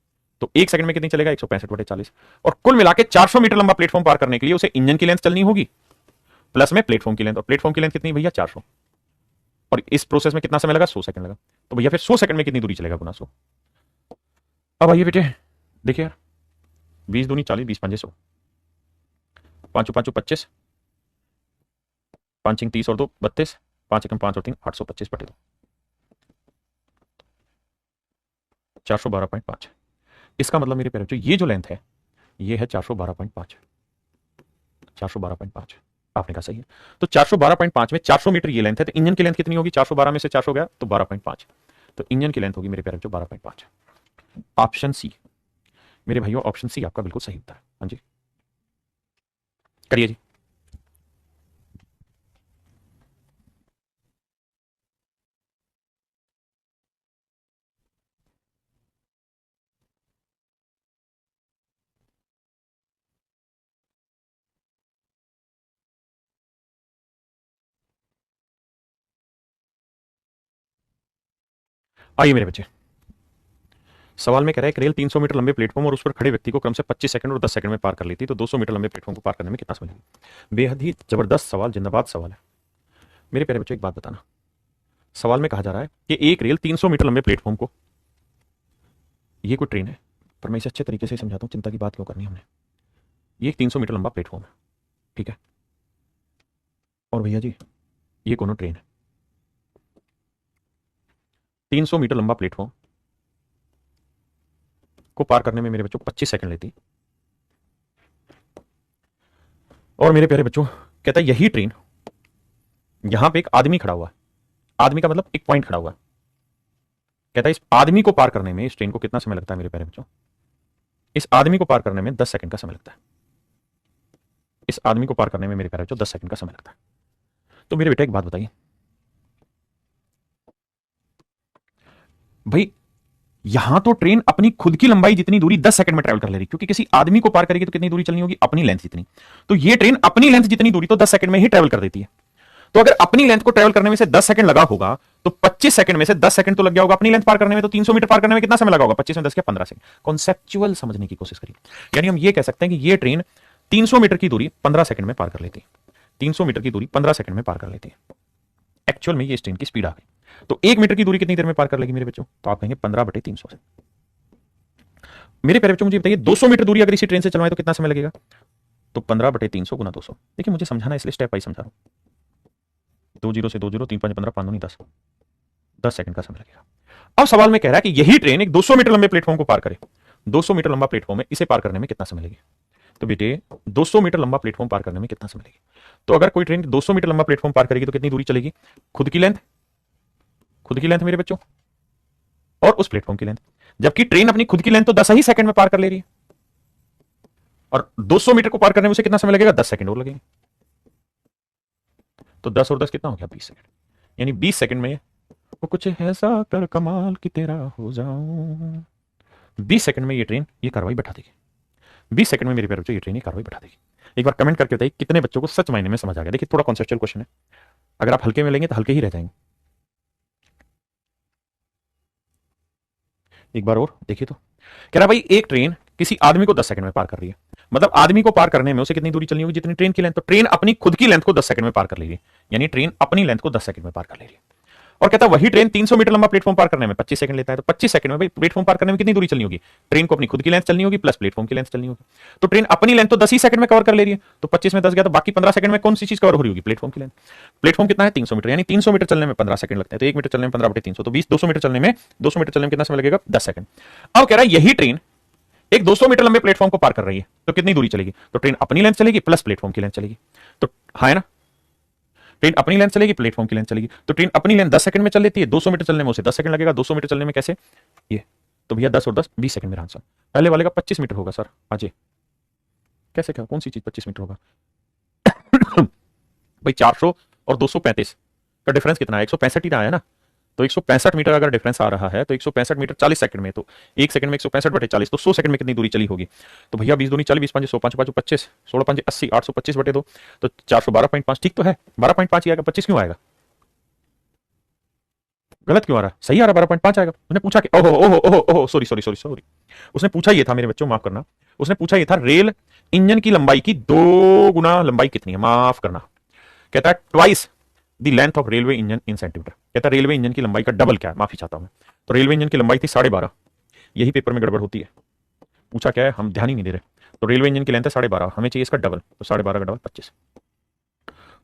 तो एक सेकंड में कितनी चलेगा, 165/40। और कुल मिला के 400 मीटर लंबा प्लेटफॉर्म पार करने के लिए उसे इंजन की लेंथ चलनी होगी प्लस में प्लेटफॉर्म की लेंथ, और प्लेटफॉर्म की लेंथ कितनी भैया 400, और इस प्रोसेस में कितना समय लगा, 100 सेकंड लगा। तो भैया फिर 100 सेकंड में कितनी दूरी चलेगा गुना 100। अब आइए बेटे देखिए यार, 20 दूनी 40, 20 पंजे 100, 5 5 25, 5 30 और 2 32, 5 1 5 और 3 825/2, 412.5। इसका मतलब मेरे प्यारे बच्चों ये जो लेंथ है ये है 412.5, 412.5। आपने कहा सही है। तो 412.5 में 400 मीटर ये लेंथ है, तो इंजन की लेंथ कितनी होगी, 412 में से 400 गया तो 12.5, तो इंजन की लेंथ होगी मेरे प्यारे बच्चों 12.5। ऑप्शन सी मेरे भाइयों, ऑप्शन सी आपका बिल्कुल सही होता है। हाँ जी करिए जी। आइए मेरे बच्चे, सवाल में कह रहा है एक रेल 300 मीटर लंबे प्लेटफॉर्म और उस पर खड़े व्यक्ति को क्रम से 25 सेकंड और 10 सेकंड में पार कर लेती, तो 200 मीटर लंबे प्लेटफॉर्म को पार करने में कितना समय लगेगा। बेहद ही जबरदस्त सवाल, जिंदाबाद सवाल है। मेरे प्यारे बच्चों एक बात बताना, सवाल में कहा जा रहा है कि एक रेल 300 मीटर लंबे प्लेटफॉर्म को, ये कोई ट्रेन है पर मैं इसे अच्छे तरीके से समझाता हूं, चिंता की बात क्यों करनी हमने। ये एक 300 मीटर लंबा प्लेटफॉर्म है, ठीक है, और भैया जी ये कोनो ट्रेन है। 300 मीटर लंबा प्लेटफॉर्म को पार करने में मेरे बच्चों 25 सेकंड लेती, और मेरे प्यारे बच्चों कहता है यही ट्रेन, यहां पे एक आदमी खड़ा हुआ है, आदमी का मतलब एक पॉइंट खड़ा हुआ है, कहता है इस आदमी को पार करने में इस ट्रेन को कितना समय लगता है मेरे प्यारे बच्चों, इस आदमी को पार करने में 10 सेकंड का समय लगता है, इस आदमी को पार करने में मेरे प्यारे बच्चों 10 सेकंड का समय लगता है। तो मेरे बेटा एक बात बताइए भाई, यहां तो ट्रेन अपनी खुद की लंबाई जितनी दूरी 10 सेकंड में ट्रैवल कर ले रही, क्योंकि किसी आदमी को पार करेगी तो कितनी दूरी चलनी होगी, अपनी लेंथ जितनी। तो ये ट्रेन अपनी लेंथ जितनी दूरी तो 10 सेकंड में ही ट्रैवल कर देती है। तो अगर अपनी लेंथ को ट्रैवल करने में से 10 सेकंड लगा होगा तो 25 सेकंड में से 10 सेकंड तो लग गया होगा अपनी लेंथ पार करने में, तो 300 मीटर पार करने में कितना समय लगा होगा, 25 में 10 क्या 15 सेकंड। कॉन्सेप्चुअल समझने की कोशिश करिए, यानी हम ये कह सकते हैं कि ये ट्रेन 300 मीटर की दूरी 15 सेकंड में पार कर लेती है, 300 मीटर की दूरी 15 सेकंड में पार कर लेती है। एक्चुअल में ये इस ट्रेन की स्पीड आ गई। तो 1 मीटर की दूरी कितनी देर में पार कर लेगी मेरे बच्चों, तो आप कहेंगे 15/300 से। मेरे प्यारे बच्चों मुझे बताइए 200 मीटर दूरी अगर इसी ट्रेन से चलवाएं तो कितना समय लगेगा, तो 15/300 गुना 200। देखिए मुझे समझाना इसलिए स्टेप बाई समझा रहा हूं। 2 0 से 2 0, 3 5 15, 5 दूनी 10, 10 सेकंड का समय लगेगा। अब सवाल में कह रहा है कि यही ट्रेन एक 200 मीटर लंबे प्लेटफॉर्म को पार करे, 200 मीटर लंबा प्लेटफॉर्म है, इसे पार करने में कितना समय लगेगा। तो बेटे 200 मीटर लंबा प्लेटफॉर्म पार करने में कितना समय लगेगा। तो अगर कोई ट्रेन 200 मीटर लंबा प्लेटफॉर्म पार करेगी तो कितनी दूरी चलेगी, खुद की लेंथ, खुद की लेंथ मेरे बच्चों, और उस प्लेटफॉर्म की लेंथ, जबकि ट्रेन अपनी खुद की लेंथ तो 10 ही सेकंड में पार कर ले रही है, और 200 मीटर को पार करने में उसे कितना समय लगेगा, 10 सेकंड और लगेंगे। तो 10 और 10 कितना हो गया, 20 सेकंड। यानी 20 सेकंड में वो कुछ ऐसा कर कमाल की तेरा हो जाऊं, 20 सेकंड में ये ट्रेन ये कार्रवाई बैठा देगी। 20 सेकंड में मेरे प्यारे बच्चों ये ट्रेन ये कार्रवाई बैठा देगी। एक बार कमेंट करके बताइए कितने बच्चों को सच मायने में समझ आ गया। देखिए थोड़ा कॉन्सेप्चुअल क्वेश्चन है, अगर आप हल्के में लेंगे तो हल्के ही रह जाएंगे। एक बार और देखिए, तो कह रहा भाई एक ट्रेन किसी आदमी को 10 सेकंड में पार कर रही है, मतलब आदमी को पार करने में उसे कितनी दूरी चलनी होगी, जितनी ट्रेन की लेंथ। तो ट्रेन अपनी खुद की लेंथ को 10 सेकंड में पार कर ले रही है, यानी ट्रेन अपनी लेंथ को 10 सेकंड में पार कर ले रही है। और कहता है वही ट्रेन 300 मीटर लंबा प्लेटफॉर्म पार करने में 25 सेकंड लेता है, तो 25 सेकंड में भाई प्लेटफॉर्म पार करने में कितनी दूरी चलनी होगी, ट्रेन को अपनी खुद की लेंथ चलनी होगी प्लस प्लेटफॉर्म की लेंथ चलनी होगी। तो ट्रेन अपनी लेंथ तो 10 ही सेकंड में कवर कर ले रही है, तो 25 में 10 गया तो बाकी 15 सेकंड में कौन सी चीज कवर हो रही होगी, प्लेटफॉर्म की लेंथ। प्लेटफॉर्म कितना है 300 मीटर, यानी 300 मीटर चलने में 15 सेकंड लगते हैं, तो 1 मीटर चलने में 15/300, तो 20 200 मीटर चलने में, 200 मीटर चलने में कितना समय लगेगा, 10 सेकंड। अब कह रहा है यही ट्रेन एक 200 मीटर लंबे प्लेटफॉर्म को पार कर रही है तो कितनी दूरी चलेगी, तो ट्रेन अपनी लेंथ चलेगी प्लस प्लेटफॉर्म की लेंथ चलेगी। तो हाँ है ना। ट्रेन अपनी लेंथ चलेगी, प्लेटफॉर्म की लेंथ चलेगी, तो ट्रेन अपनी लेंथ 10 सेकंड में चल लेती है, 200 मीटर चलने में उसे 10 सेकंड लगेगा, 200 मीटर चलने में कैसे, ये तो भैया 10 और 10 20 सेकंड मेरा आंसर। पहले वाले का 25 मीटर होगा सर अजय, कैसे क्या, कौन सी चीज 25 मीटर होगा भाई 400 और 235 का डिफरेंस कितना है, 165 ही आया ना, तो 165 मीटर अगर डिफरेंस आ रहा है तो 165 मीटर 40 सेकंड में, तो एक सेकंड में 165 बटे 40, तो 100 सेकंड में कितनी दूरी चली होगी, तो भैया 20 दूनी 40, 20 5 100, 5 5 25, 16 5 80, 825 बटे 2, तो 412.5, ठीक तो है, 12.5 ही आएगा, 25 क्यों आएगा, गलत क्यों आ रहा है, सही आ रहा है, 12.5 आएगा। उसने पूछा कि ओहो ओहो ओहो ओहो सॉरी सॉरी सॉरी सॉरी, उसने पूछा ये था मेरे बच्चों, माफ करना, उसने पूछा ये था रेल इंजन की लंबाई की 2 गुना लंबाई कितनी है, माफ करना, कहता है twice the length of railway engine in centimetre, कहता है रेलवे इंजन की लंबाई का डबल क्या है, माफी चाहता हूं मैं, तो रेलवे इंजन की लंबाई थी 12.5, यही पेपर में गड़बड़ होती है, पूछा क्या है हम ध्यान ही नहीं दे रहे, तो रेलवे इंजन की लेंथ है 12.5, हमें चाहिए इसका डबल, तो 12.5 का डबल 25,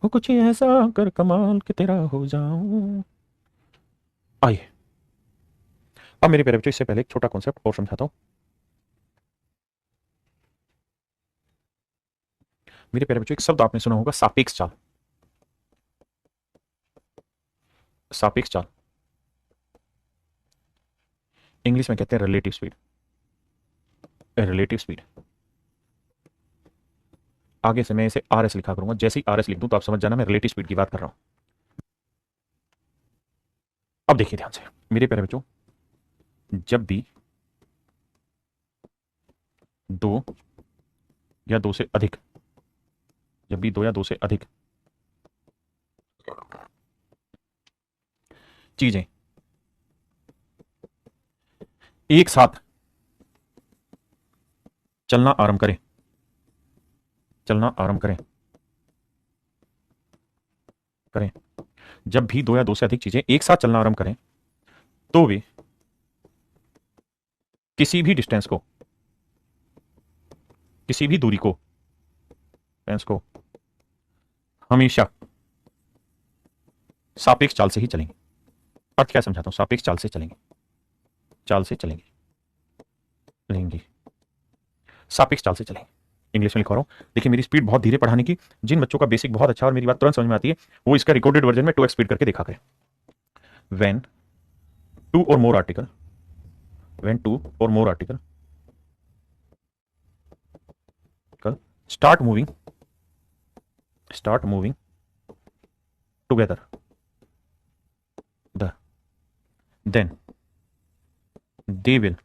हो कुछ ऐसा कर कमाल कि तेरा हो जाऊं। आइए अब मेरे प्यारे बच्चों इससे पहले एक छोटा कॉन्सेप्ट और समझाता हूं। मेरे प्यारे बच्चों एक शब्द आपने सुना होगा सापेक्ष चाल, सापेक्ष चाल इंग्लिश में कहते हैं रिलेटिव स्पीड, रिलेटिव स्पीड, आगे से मैं इसे आर एस लिखा करूंगा, जैसे ही आर एस लिख दूं तो आप समझ जाना मैं रिलेटिव स्पीड की बात कर रहा हूं। अब देखिए ध्यान से मेरे प्यारे बच्चों, जब भी दो या दो से अधिक, जब भी 2 या 2 से अधिक चीजें एक साथ चलना आरंभ करें, चलना आरंभ करें करें, जब भी 2 या 2 से अधिक चीजें एक साथ चलना आरंभ करें तो वे किसी भी डिस्टेंस को, किसी भी दूरी को, डिस्टेंस को हमेशा सापेक्ष चाल से ही चलेंगे। अर्थ क्या समझाता हूं, सापेक्ष चाल से चलेंगे, चाल से चलेंगे, लेंगे, सापेक्ष चाल से चलेंगे। इंग्लिश में लिखवा रहा हूं, देखिए मेरी स्पीड बहुत धीरे पढ़ाने की, जिन बच्चों का बेसिक बहुत अच्छा और मेरी बात तुरंत समझ में आती है वो इसका रिकॉर्डेड वर्जन में 2x स्पीड करके देखा करें। व्हेन 2 और मोर आर्टिकल, व्हेन 2 और मोर article start moving together, then they will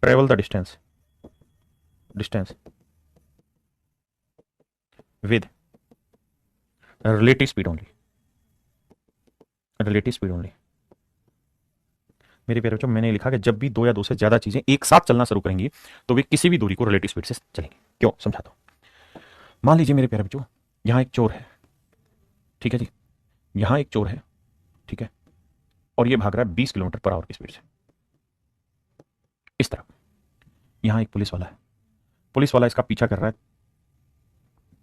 travel the distance with relative speed only, relative speed only। मेरे प्यारे बच्चों मैंने लिखा कि जब भी 2 या 2 से ज्यादा चीजें एक साथ चलना शुरू करेंगी तो वे किसी भी दूरी को रिलेटिव स्पीड से चलेंगी। क्यों समझाता हूं, मान लीजिए मेरे प्यारे बच्चों यहां एक चोर है, ठीक है जी, यहां एक चोर है, ठीक है, और ये भाग रहा है 20 किलोमीटर पर आवर की स्पीड से, इस तरफ यहां एक पुलिस वाला है, पुलिस वाला इसका पीछा कर रहा है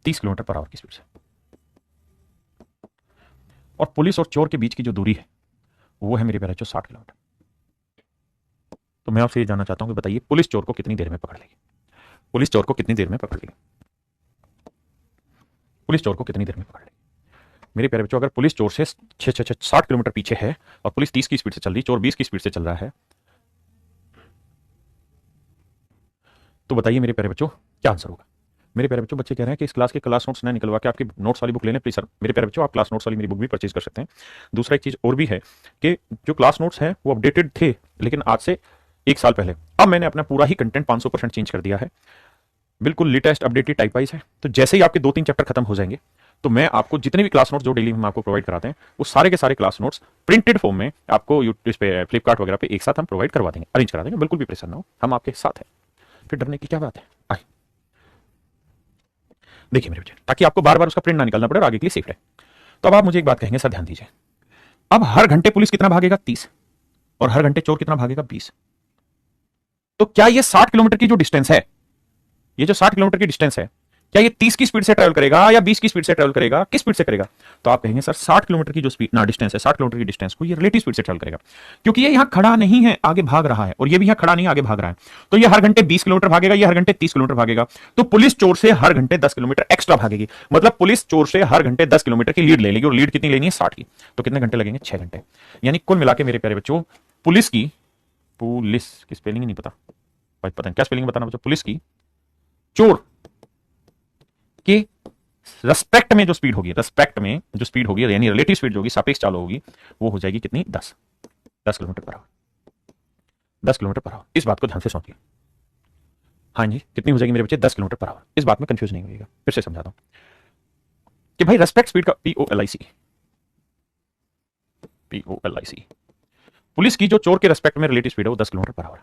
30 किलोमीटर पर आवर की स्पीड से, और पुलिस और चोर के बीच की जो दूरी है वो है मेरे प्यारे बच्चों 60 किलोमीटर। तो मैं आपसे ये जानना चाहता हूं कि बताइए पुलिस चोर को कितनी देर में पकड़ लेगी, पुलिस चोर को कितनी देर में पकड़ लेगी, पुलिस चोर को कितनी देर में पकड़ लेगी। मेरे प्यारे बच्चों अगर पुलिस चोर से 60 किलोमीटर पीछे है और पुलिस 30 की स्पीड से चल रही, चोर 20 की स्पीड से चल रहा है, तो बताइए मेरे प्यारे बच्चों क्या आंसर होगा। मेरे प्यारे बच्चों बच्चे कह रहे हैं कि इस क्लास के क्लास नोट्स ना निकलवा के आपकी नोट्स वाली बुक लेने प्लीज सर। मेरे प्यारे बच्चों आप क्लास नोट्स वाली मेरी बुक भी परचेज कर सकते हैं। दूसरा एक चीज और भी है कि जो क्लास नोट्स हैं वो अपडेटेड थे लेकिन आज से 1 साल पहले, अब मैंने अपना पूरा ही कंटेंट 500% चेंज कर दिया है, बिल्कुल लेटेस्ट अपडेटेड टाइप वाइज है। तो जैसे ही आपके 2-3 चैप्टर खत्म हो जाएंगे तो मैं आपको जितने भी क्लास नोट्स जो डेली हम आपको प्रोवाइड कराते हैं वो सारे के सारे क्लास नोट्स प्रिंटेड फॉर्म में आपको यूट्यूब पे, फ्लिपकार्ट वगैरह पे एक साथ हम प्रोवाइड करवा देंगे, अरेंज करा देंगे, बिल्कुल भी परेशान ना हो, हम आपके साथ हैं, फिर डरने की क्या बात है। आइए देखिए मेरे बच्चे, ताकि आपको बार बार उसका प्रिंट ना निकालना पड़े और आगे के लिए सेफ रहे। तो अब आप मुझे एक बात कहेंगे, सर ध्यान दीजिए, अब हर घंटे पुलिस कितना भागेगा 30 और हर घंटे चोर कितना भागेगा 20, तो क्या ये 60 किलोमीटर की जो डिस्टेंस है, ये जो 60 किलोमीटर की डिस्टेंस है, क्या ये 30 की स्पीड से ट्रैवल करेगा या 20 की स्पीड से ट्रैवल करेगा, किस स्पीड से करेगा? तो आप कहेंगे सर 60 किलोमीटर की जो स्पीड ना डिस्टेंस है, 60 किलोमीटर की डिस्टेंस को ये रिलेटिव स्पीड से ट्रैवल करेगा, क्योंकि ये यहां खड़ा नहीं है, आगे भाग रहा है, और ये भी यहां खड़ा नहीं आगे भाग रहा है। तो ये हर घंटे 20 किलोमीटर भागेगा, ये हर घंटे 30 किलोमीटर भागेगा। तो पुलिस चोर से हर घंटे 10 किलोमीटर एक्स्ट्रा भागेगी, मतलब पुलिस चोर से हर घंटे 10 किलोमीटर की लीड ले लेगी, और लीड कितनी लेनी है? 60 की। तो कितने घंटे लगेंगे? 6 घंटे। यानी कुल मिला के मेरे प्यारे बच्चों, पुलिस की स्पेलिंग ही नहीं पता भाई, पता नहीं क्या स्पेलिंग बताना बच्चों। पुलिस की चोर के रेस्पेक्ट में जो स्पीड होगी, रेस्पेक्ट में जो स्पीड होगी, यानी रिलेटिव स्पीड जो होगी, सापेक्ष चाल होगी, वो हो जाएगी कितनी? 10 kilometre per hour. 10 kilometre per hour. इस बात को ध्यान से समझिए। हाँ जी, कितनी हो जाएगी मेरे बच्चे? 10 किलोमीटर पर आवर। इस बात में कंफ्यूज नहीं होगा। फिर से समझाता हूं कि भाई रेस्पेक्ट स्पीड का POLIC, पुलिस की जो चोर के रेस्पेक्ट में रिलेटिव स्पीड है वो 10 किलोमीटर पर आवर।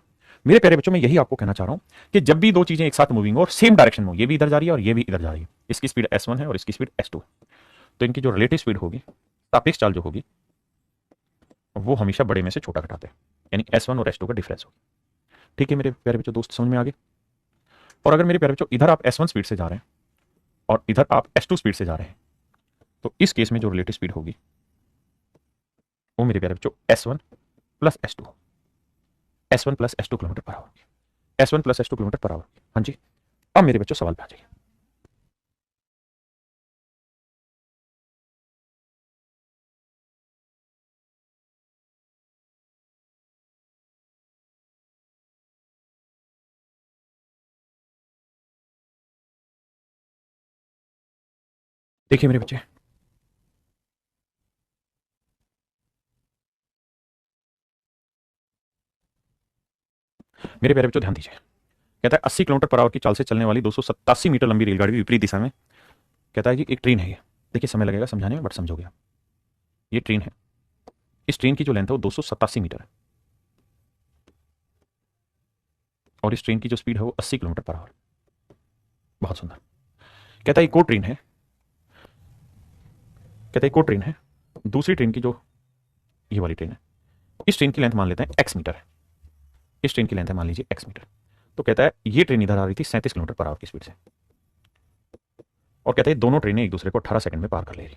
मेरे प्यारे बच्चों, मैं यही आपको कहना चाह रहा हूं कि जब भी दो चीजें एक साथ मूविंग हो और सेम डायरेक्शन में हो, ये भी इधर जा रही है और ये भी इधर जा रही है, इसकी स्पीड S1 है और इसकी स्पीड S2 है, तो इनकी जो रिलेटिव स्पीड होगी, सापेक्ष चाल जो होगी, वो हमेशा बड़े में से छोटा घटाते हैं, यानी S1 और S2 का डिफरेंस होगी। ठीक है मेरे प्यारे बच्चों, दोस्त समझ में आ गए? और अगर मेरे प्यारे बच्चों इधर आप S1 स्पीड से जा रहे हैं और इधर आप S2 स्पीड से जा रहे हैं, तो इस केस में जो रिलेटिव स्पीड होगी वो मेरे प्यारे बच्चों S1 plus S2 kilometre per hour. S1 plus S2 kilometre per hour. हाँ जी, अब मेरे बच्चों सवाल पे आ जाइए। देखिए मेरे बच्चे, मेरे प्यारे बच्चों ध्यान दीजिए। कहता है 80 किलोमीटर पर आवर की चाल से चलने वाली 287 मीटर लंबी रेलगाड़ी विपरीत दिशा में, कहता है कि एक ट्रेन है ये। देखिए समय लगेगा समझाने में, बट समझोगे आप। ये ट्रेन है, इस ट्रेन की जो लेंथ है वो 287 मीटर है, और इस ट्रेन की जो स्पीड है वो 80 किलोमीटर पर आवर। बहुत सुंदर। कहता है एक और ट्रेन है, दूसरी ट्रेन की जो ये वाली ट्रेन है, इस ट्रेन की लेंथ मान लेते हैं x मीटर है, इस ट्रेन की लेंथ है मान लीजिए x मीटर। तो कहता है ये ट्रेन इधर आ रही थी 37 किलोमीटर पर आवर की स्पीड से, और कहता है दोनों ट्रेनें एक दूसरे को 18 सेकंड में पार कर ले रही,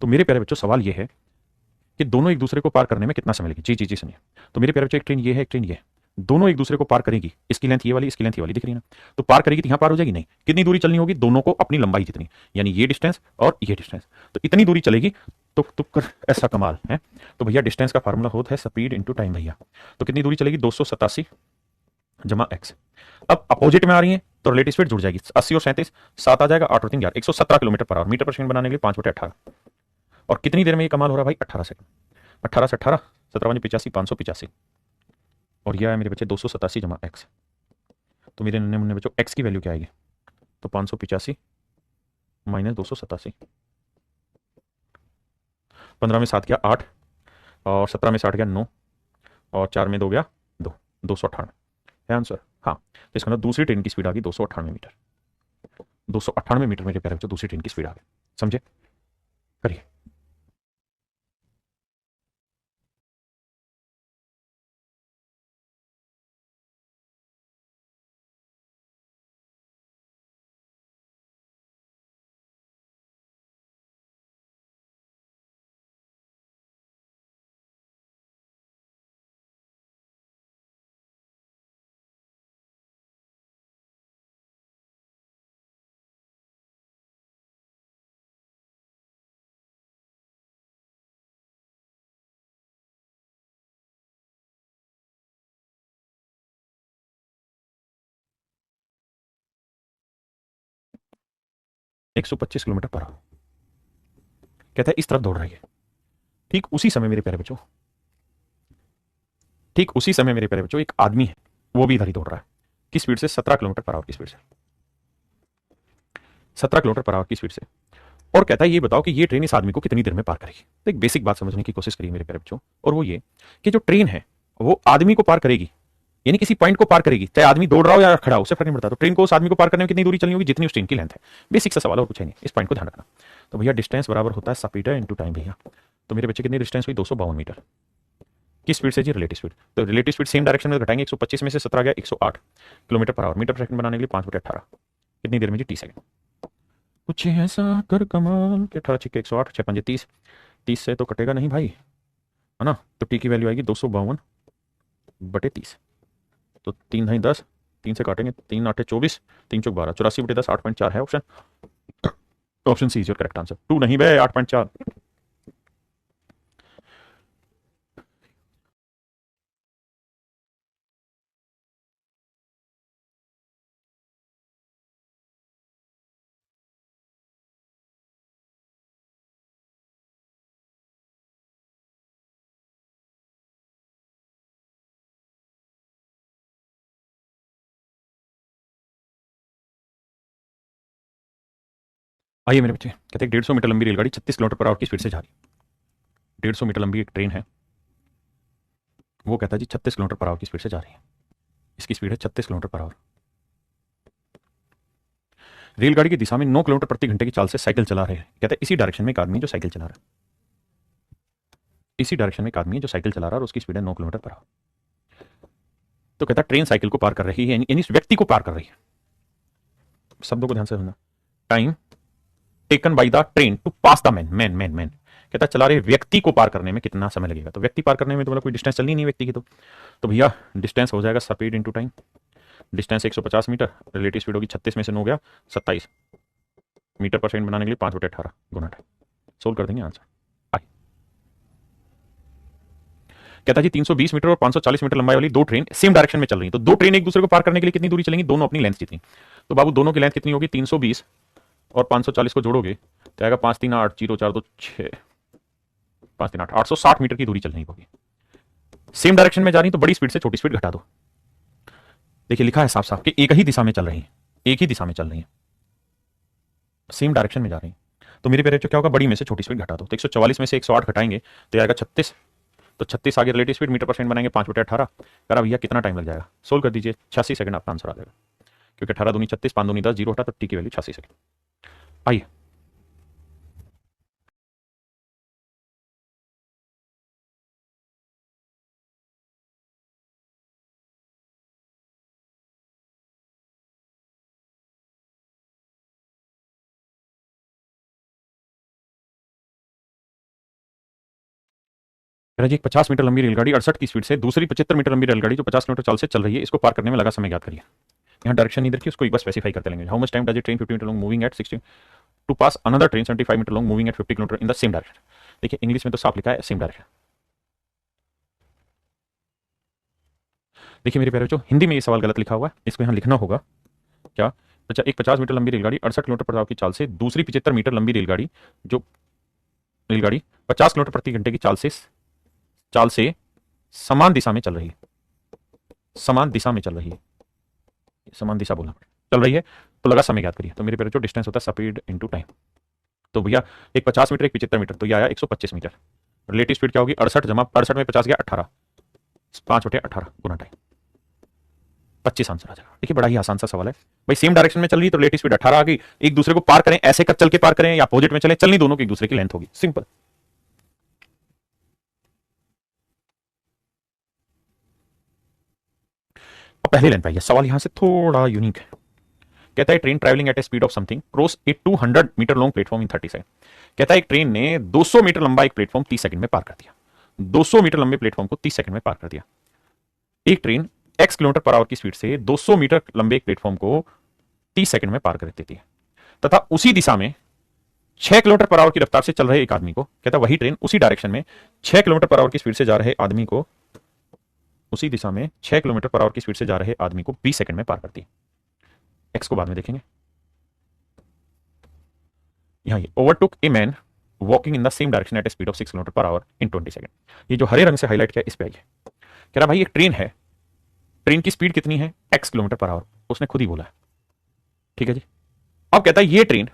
तो मेरे प्यारे बच्चों सवाल ये है कि दोनों एक दूसरे को पार करने में कितना समय लगेगा? जी सुनिए। तो मेरे प्यारे बच्चों, एक ट्रेन ये है, एक ट्रेन ये है, दोनों एक दूसरे को पार करेगी, इसकी लेंथ ये वाली, इसकी लेंथ ये वाली, दिख रही है ना? तो पार करेगी तो यहां पार हो जाएगी? नहीं। कितनी दूरी चलनी होगी? दोनों को अपनी लंबाई जितनी, यानी ये डिस्टेंस और ये डिस्टेंस, तो इतनी दूरी चलेगी। तो कर ऐसा कमाल है। तो भैया डिस्टेंस का फार्मूला होता है स्पीड इंटू टाइम भैया। तो कितनी दूरी चलेगी? 287 जमा x। अब अपोजिट में आ रही है तो रिलेटिव स्पीड जुड़ जाएगी, 80 और 37, 7 आ जाएगा, 8 और 3 11, 117 किलोमीटर पर आवर। मीटर पर सेकंड बनाने के लिए 5/18, और कितनी देर में ये कमाल हो रहा है भाई? 18 सेकंड। 18 से 18, 17 85, 585, और यह है मेरे बच्चे 287 जमा x। तो मेरे नन्हे मुन्ने बच्चों x की वैल्यू क्या आएगी? तो 585 माइनस 287, 15 में 7 गया 8, और 17 में 60 गया 9, और 4 में 2 गया 2, 298 है आंसर। हाँ, तो इसका मतलब दूसरी ट्रेन की स्पीड आ गई 298 मीटर। 298 मीटर मेरे प्यारे बच्चों दूसरी ट्रेन की स्पीड आ गई। समझे? करिए। एक 125 किलोमीटर पर आवर। कहता है इस तरफ दौड़ रही है। ठीक उसी समय मेरे प्यारे बच्चों, एक आदमी है, वो भी इधर ही दौड़ रहा है। किस स्पीड से? 17 किलोमीटर पर आवर की स्पीड से, 17 किलोमीटर पर आवर की स्पीड से। और कहता है ये बताओ कि ये ट्रेन इस आदमी को कितनी देर में पार करेगी? तो एक बेसिक बात समझने की कोशिश करिए मेरे प्यारे बच्चों, और वो ये कि जो ट्रेन है वो आदमी को पार करेगी, यानी किसी पॉइंट को पार करेगी, चाहे आदमी दौड़ रहा हो या खड़ा हो, उससे फर्क नहीं पड़ता। तो ट्रेन को उस आदमी को पार करने में कितनी दूरी चलनी होगी? जितनी उस ट्रेन की लेंथ है। बेसिक सा सवाल, और कुछ है नहीं, इस पॉइंट को ध्यान रखना। तो भैया डिस्टेंस बराबर होता है स्पीड इंटू टाइम भैया। तो मेरे बच्चे कितनी डिस्टेंस हुई? 252 मीटर। किस स्पीड से जी? Relative speed. तो रिलेटिव स्पीड सेम डायरेक्शन में घटाएंगे, 125 में से 17 गया 108 किलोमीटर पर आवर। मीटर पर सेकंड बनाने के लिए 5/18 कितनी देर में जी? 30 सेकंड। कुछ ऐसा कर कमाल के 18 छिक्के 108 6 पंजे 30, 30 से तो कटेगा नहीं भाई, है ना। तो टी की वैल्यू आएगी 252/30। तो 3 ढाई 10, 3 से काटेंगे 3 8 24, 3 चौक 12, 84/10 8.4 है option. Option C is your correct answer. 2 नहीं बे, 8.4। आइए मेरे बच्चे, कहते हैं 150 मीटर लंबी रेलगाड़ी 36 किलोमीटर पर आवर की स्पीड से जा रही है। 150 मीटर लंबी एक ट्रेन है, वो कहता है जी 36 किलोमीटर पर आवर की स्पीड से जा रही है। इसकी स्पीड है 36 किलोमीटर पर आवर। रेलगाड़ी की दिशा में 9 किलोमीटर प्रति घंटे की चाल से साइकिल चला रहे हैं। कहते हैं इसी डायरेक्शन में एक आदमी जो साइकिल चला रहा है, इसी डायरेक्शन में एक आदमी जो साइकिल चला रहा है और उसकी स्पीड है 9 किलोमीटर पर आवर। तो कहता है ट्रेन साइकिल को पार कर रही है, यानी इस व्यक्ति को पार कर रही है। शब्दों को ध्यान से सुनना। Time taken by the train to pass the man. कहता चला रहे व्यक्ति को पार करने में कितना समय लगेगा। तो व्यक्ति पार करने में तो मतलब कोई डिस्टेंस चलनी नहीं व्यक्ति की। तो भैया डिस्टेंस हो जाएगा speed into time. Distance 150 metre, relative speed होगी 36 में से 9 गया 27 मीटर पर सेकंड बनाने के लिए 5/18 गुना टाइम। सोल्व कर देंगे आंसर। आई कहता जी 320 मीटर और 540 मीटर लंबाई वाली दो ट्रेन सेम डायरेक्शन में चल रही है। तो दो ट्रेन एक दूसरे को पार करने के लिए कितनी दूरी चलेंगी? दोनों अपनी लेंथ जितनी। तो बाबू दोनों की लेंथ कितनी होगी? 320 और 540 को जोड़ोगे तो आएगा 5 3 8 0 4 2 6 5 3 8 860 मीटर की दूरी चलनी होगी। सेम डायरेक्शन में जा रही तो बड़ी स्पीड से छोटी स्पीड घटा दो। देखिए लिखा है साफ साफ कि एक ही दिशा में चल रही है, एक ही दिशा में चल रही है, सेम डायरेक्शन में जा रही है। तो मेरे पेरेंट्स क्या होगा? बड़ी में से छोटी स्पीड घटा दो। तो 144 में से 108 घटाएंगे तो आएगा 36। तो 36 आगे रिलेटिव स्पीड मीटर पर सेकंड बनाएंगे 5/18। करा भैया कितना टाइम लग जाएगा? सोल्व कर दीजिए। 86 सेकंड आपका आंसर आ जाएगा, क्योंकि 18 दूनी 36 5 दूनी 10 जीरो हटा तो टी की वैल्यू 86 सेकंड। आइए जी 50 मीटर लंबी रेलगाड़ी 68 की स्पीड से दूसरी 75 मीटर लंबी रेलगाड़ी जो 50 किलोमीटर चाल से चल रही है, इसको पार करने में लगा समय ज्ञात करिए। यहाँ डायरेक्शन नहीं देखिए, उसको एक बार स्पेसिफाई करते लेंगे। How much time does a train 50 metre long moving at 60 to pass another train 75 metre long moving at 50 kilometre in the same direction. देखिए इंग्लिश में तो साफ लिखा है सेम डायरेक्शन। देखिए मेरे प्यारे बच्चों, हिंदी में ये सवाल गलत लिखा हुआ है, इसको यहाँ लिखना होगा क्या? अच्छा, एक 50 मीटर लंबी रेलगाड़ी 68 किलोमीटर प्रति की चाल से दूसरी 75 मीटर लंबी रेलगाड़ी जो रेलगाड़ी 50 किलोमीटर प्रति घंटे की चाल से समान दिशा में चल रही है, समान दिशा में चल रही है, समान दिशा बोलना चल रही है, तो लगा समय ज्ञात करिए। तो मेरे पेरे जो डिस्टेंस होता है स्पीड इंटू टाइम। तो भैया एक 50 मीटर एक 75 मीटर, तो ये आया 125 मीटर। रिलेटिव स्पीड क्या होगी? 68 जमा 68 में 50 गया 18, 5/18 गुना टाइम 25 आंसर आ जाएगा। देखिए बड़ा ही आसान सा सवाल है भाई। सेम डायरेक्शन में चल रही है तो रिलेटिव स्पीड 18 आ गई। एक दूसरे को पार करें, ऐसे कर चल के पार करें या अपोजिट में चले, चलनी दोनों की एक दूसरे की लेंथ होगी, सिंपल। अब पहले लाइन पे आइए, सवाल यहां से थोड़ा यूनिक है। कहता है train travelling at a speed of something cross a 200 metre long platform in 30 second. कहता है एक ट्रेन ने 200 मीटर लंबा एक प्लेटफॉर्म 30 सेकंड में पार कर दिया। 200 मीटर लंबे प्लेटफॉर्म को 30 सेकंड में पार कर दिया। एक train x kilometre per hour की स्पीड से 200 मीटर लंबे एक प्लेटफॉर्म को 30 सेकंड में पार कर देती है, तथा उसी दिशा में 6 किलोमीटर पर आवर की रफ्तार से चल रहे एक आदमी को, कहता है वही ट्रेन उसी डायरेक्शन में 6 किलोमीटर पर आवर की स्पीड से जा रहे आदमी को, उसी दिशा में 6 किलोमीटर पर आवर की स्पीड से जा रहे आदमी को 20 सेकंड में पार करती है। एक्स को बाद में देखेंगे। यहां ये overtook a man walking in the same direction at a speed of 6 kilometre पर आवर इन 20 सेकंड। ये जो हरे रंग से हाईलाइट किया इस पे आइए। कह रहा भाई एक ट्रेन है, ट्रेन की स्पीड कितनी है? x किलोमीटर पर आवर, उसने खुद ही बोला है, ठीक है जी। अब कहता है ये ट्रेन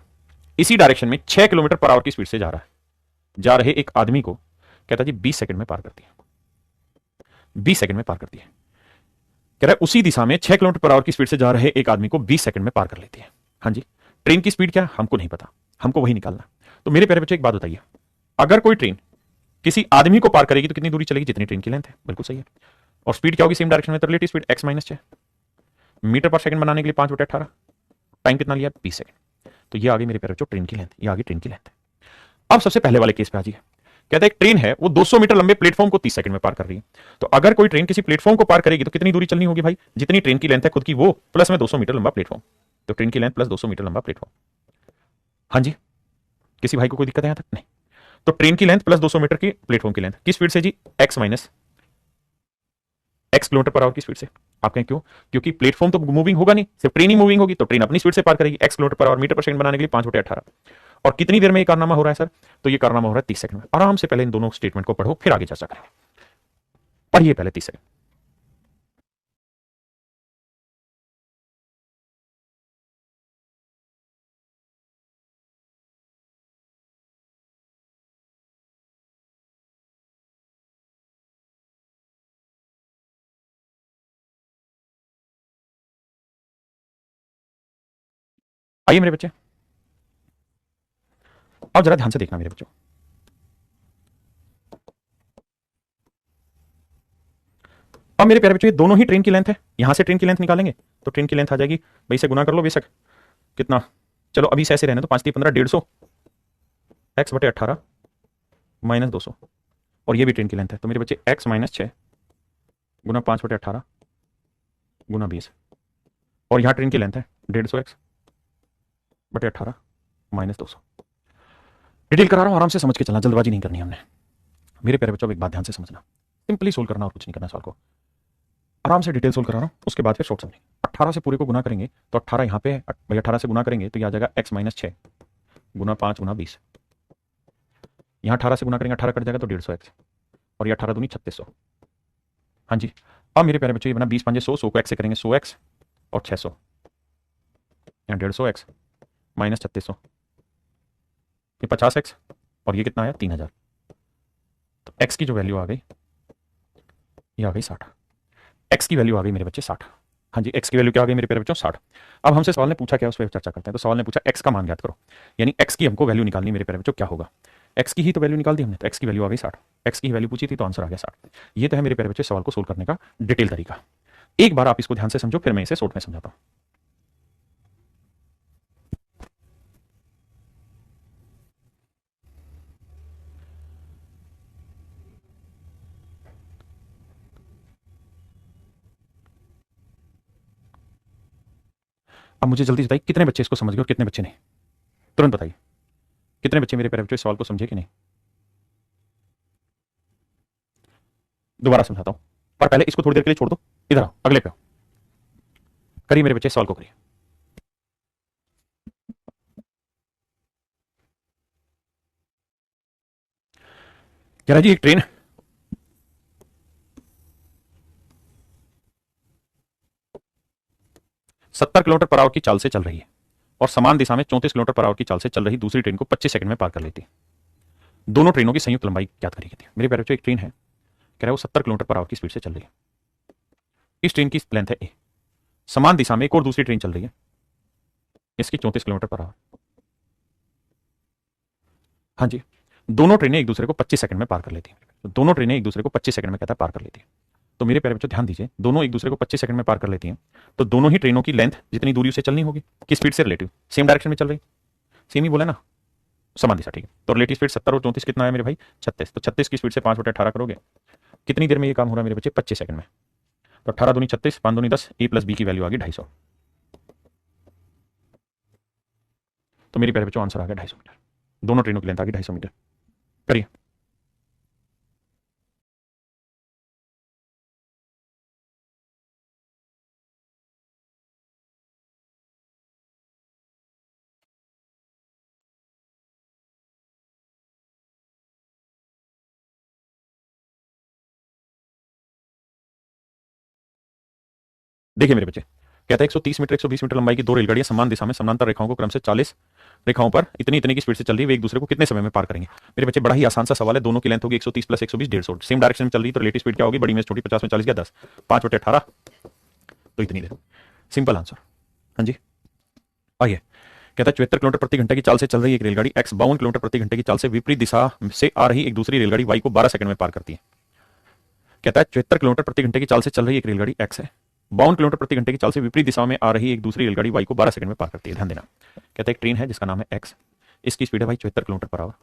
इसी डायरेक्शन में 6 किलोमीटर पर आवर की स्पीड से जा रहा है, जा रहे एक आदमी को, कहता जी 20 सेकंड में पार करती है, 20 सेकंड में पार करती है। कह रहा है उसी दिशा में 6 किलोमीटर पर आवर की स्पीड से जा रहे एक आदमी को 20 सेकंड में पार कर लेती है। हाँ जी, ट्रेन की स्पीड क्या हमको नहीं पता, हमको वही निकालना। तो मेरे प्यारे बच्चे एक बात बताइए, अगर कोई ट्रेन किसी आदमी को पार करेगी तो कितनी दूरी चलेगी? जितनी ट्रेन की लेंथ है। बिल्कुल सही है। और स्पीड क्या होगी सेम डायरेक्शन में? तो relative speed x minus 6 metre पर सेकंड बनाने के लिए 5/18। टाइम कितना लिया? 20 सेकंड। तो ये आ गई मेरे प्यारे बच्चों ट्रेन की लेंथ, ये आ गई ट्रेन की लेंथ। अब सबसे पहले वाले केस पे आ जाइए। कहता है एक ट्रेन है वो 200 मीटर लंबे प्लेटफॉर्म को 30 सेकंड में पार कर रही है। तो अगर कोई ट्रेन किसी प्लेटफॉर्म को पार करेगी तो कितनी दूरी चलनी होगी भाई? जितनी ट्रेन की लेंथ है खुद की वो, प्लस में 200 मीटर लंबा प्लेटफॉर्म। तो ट्रेन की लेंथ प्लस 200 मीटर लंबा प्लेटफॉर्म। हाँ जी, किसी भाई को कोई दिक्कत है यहां तक? नहीं। तो ट्रेन की लेंथ प्लस 200 मीटर की प्लेटफॉर्म की लेंथ किस स्पीड से जी? x minus x kilometre per hour की स्पीड से। आप कहें क्यों? क्योंकि प्लेटफॉर्म तो मूविंग होगा नहीं, सिर्फ ट्रेन ही मूविंग होगी, तो ट्रेन अपनी स्पीड से पार करेगी। x किलोमीटर पर आवर मीटर पर सेकंड बनाने के लिए 5/18। और कितनी देर में ये कारनामा हो रहा है सर? तो ये कारनामा हो रहा है 30 सेकंड में। आराम से पहले इन दोनों स्टेटमेंट को पढ़ो, फिर आगे चर्चा करेंगे। पढ़िए पहले 30 सेकंड। आइए मेरे बच्चे, अब जरा ध्यान से देखना मेरे बच्चों। अब मेरे प्यारे बच्चों ये दोनों ही ट्रेन की लेंथ है। यहां से ट्रेन की लेंथ निकालेंगे तो ट्रेन की लेंथ आ जाएगी भाई से गुना कर लो बेशक। कितना? चलो अभी से ऐसे रहने तो 5 3 15 150 x/18 माइनस 200। और ये भी ट्रेन की लेंथ है। तो मेरे बच्चे x माइनस 6 गुना 5/18 गुना 20। और यहां ट्रेन की लेंथ है 150x/18 माइनस 200। डिटेल करा रहा हूं, आराम से समझ के चलना, जल्दबाजी नहीं करनी हमने। मेरे प्यारे बच्चों एक बात ध्यान से समझना, सिंपली सोल्व करना और कुछ नहीं करना सवाल को। आराम से डिटेल सोल्व करा रहा हूं, उसके बाद फिर शॉर्ट समझेंगे। 18 से पूरे को गुना करेंगे तो 18 यहाँ पे भाई 18 से गुना करेंगे तो यह आ जाएगा x माइनस 6 गुना 5 गुना 20। यहाँ 18 से गुना करेंगे 18 कट जाएगा तो 150x। और ये 18 दूनी 3600। हाँ जी, अब मेरे प्यारे बच्चों ये बना 20 5 100 को x से करेंगे 100x और 600। यहाँ 150x माइनस 3600, ये 50x और ये कितना आया 3000। तो x की जो वैल्यू आ गई ये आ गई 60। x की वैल्यू आ गई मेरे बच्चे 60। हाँ जी, x की वैल्यू क्या आ गई मेरे प्यारे बच्चों? 60। अब हमसे सवाल ने पूछा क्या, उस पर चर्चा करते हैं। तो सवाल ने पूछा x का मान ज्ञात करो, यानी x की हमको वैल्यू निकालनी मेरे प्यारे बच्चों। क्या होगा? x की ही तो वैल्यू निकाल दी हमने, तो x की वैल्यू आ गई 60। x की वैल्यू पूछी थी तो आंसर आ गया 60। ये तो है मेरे प्यारे बच्चे सवाल को सोल्व करने का डिटेल तरीका। एक बार आप इसको ध्यान से समझो, फिर मैं इसे शॉर्ट में समझाता हूं। अब मुझे जल्दी बताइए कितने बच्चे इसको समझ गए और कितने बच्चे नहीं? तुरंत बताइए कितने बच्चे मेरे प्यारे बच्चों इस सवाल को समझे कि नहीं? दोबारा समझाता हूं, पर पहले इसको थोड़ी देर के लिए छोड़ दो। इधर आओ, अगले पे आओ। करिए मेरे बच्चे सवाल को करिए। कह रहा जी एक ट्रेन 70 किलोमीटर पर आवर की चाल से चल रही है और समान दिशा में 34 किलोमीटर पर आवर की चाल से चल रही दूसरी ट्रेन को 25 सेकंड में पार कर लेती है। दोनों ट्रेनों की संयुक्त लंबाई ज्ञात करिए। मेरे प्यारे बच्चों एक ट्रेन है, कह रहा है वो 70 किलोमीटर पर आवर की स्पीड से चल रही है। इस ट्रेन की लेंथ है ए। समान दिशा में एक और दूसरी ट्रेन चल रही है, इसकी 34 किलोमीटर पर आवर। हाँ जी, दोनों ट्रेनें एक दूसरे को 25 सेकंड में पार कर लेती हैं। तो दोनों ट्रेनें एक दूसरे को 25 सेकंड में कहता है पार कर लेती हैं। तो मेरे प्यारे बच्चों ध्यान दीजिए, दोनों एक दूसरे को 25 सेकंड में पार कर लेती हैं, तो दोनों ही ट्रेनों की लेंथ जितनी दूरी उसे चलनी होगी किस स्पीड से? रिलेटिव, सेम डायरेक्शन में चल रही, सेम ही बोला ना, समान दिशा। ठीक है, तो रिलेटिव स्पीड 70 और 34 कितना है मेरे भाई? 36। तो 36 की स्पीड से 5/18 करोगे, कितनी देर में ये काम हो रहा है मेरे बच्चे? 25 सेकंड में। तो 18 दूनी 36, 5 दूनी 10, ए प्लस बी की वैल्यू आ गई 250। तो मेरे प्यारे बच्चों आंसर आ गया 250 मीटर। दोनों ट्रेनों की लेंथ आ गई 250 मीटर। करिए। देखिए मेरे बच्चे, कहता है 130 मीटर 120 मीटर लंबाई की दो रेलगाड़ियां समान दिशा में समानांतर रेखाओं को क्रम से 40 रेखाओं पर इतनी इतनी की स्पीड से चल रही है, वे एक दूसरे को कितने समय में पार करेंगे? मेरे बच्चे बड़ा ही आसान सा सवाल है। दोनों की लेंथ होगी 130 प्लस 120 150। सेम डायरेक्शन में चल रही, तो रिलेटिव स्पीड क्या होगी? बड़ी में छोटी 50 में 40 या 10, 5/18, तो इतनी देर। Simple answer. हाँ जी, आइए कहता है 74 किलोमीटर प्रति घंटे की चाल से चल रही एक रेलगाड़ी एक्स 52 किलोमीटर प्रति घंटे की चाल से विपरीत दिशा से आ रही एक दूसरी रेलगाड़ी वाई को 12 सेकंड में पार करती है। कहता है 74 किलोमीटर प्रति घंटे की चाल से चल रही एक रेलगाड़ी एक्स है, 52 किलोमीटर प्रति घंटे की चाल से विपरीत दिशा में आ रही एक दूसरी रेलगाड़ी वाई को 12 सेकंड में पार करती है। ध्यान देना, कहता है एक ट्रेन है जिसका नाम है एक्स, इसकी स्पीड है भाई 74 किलोमीटर पर आवर।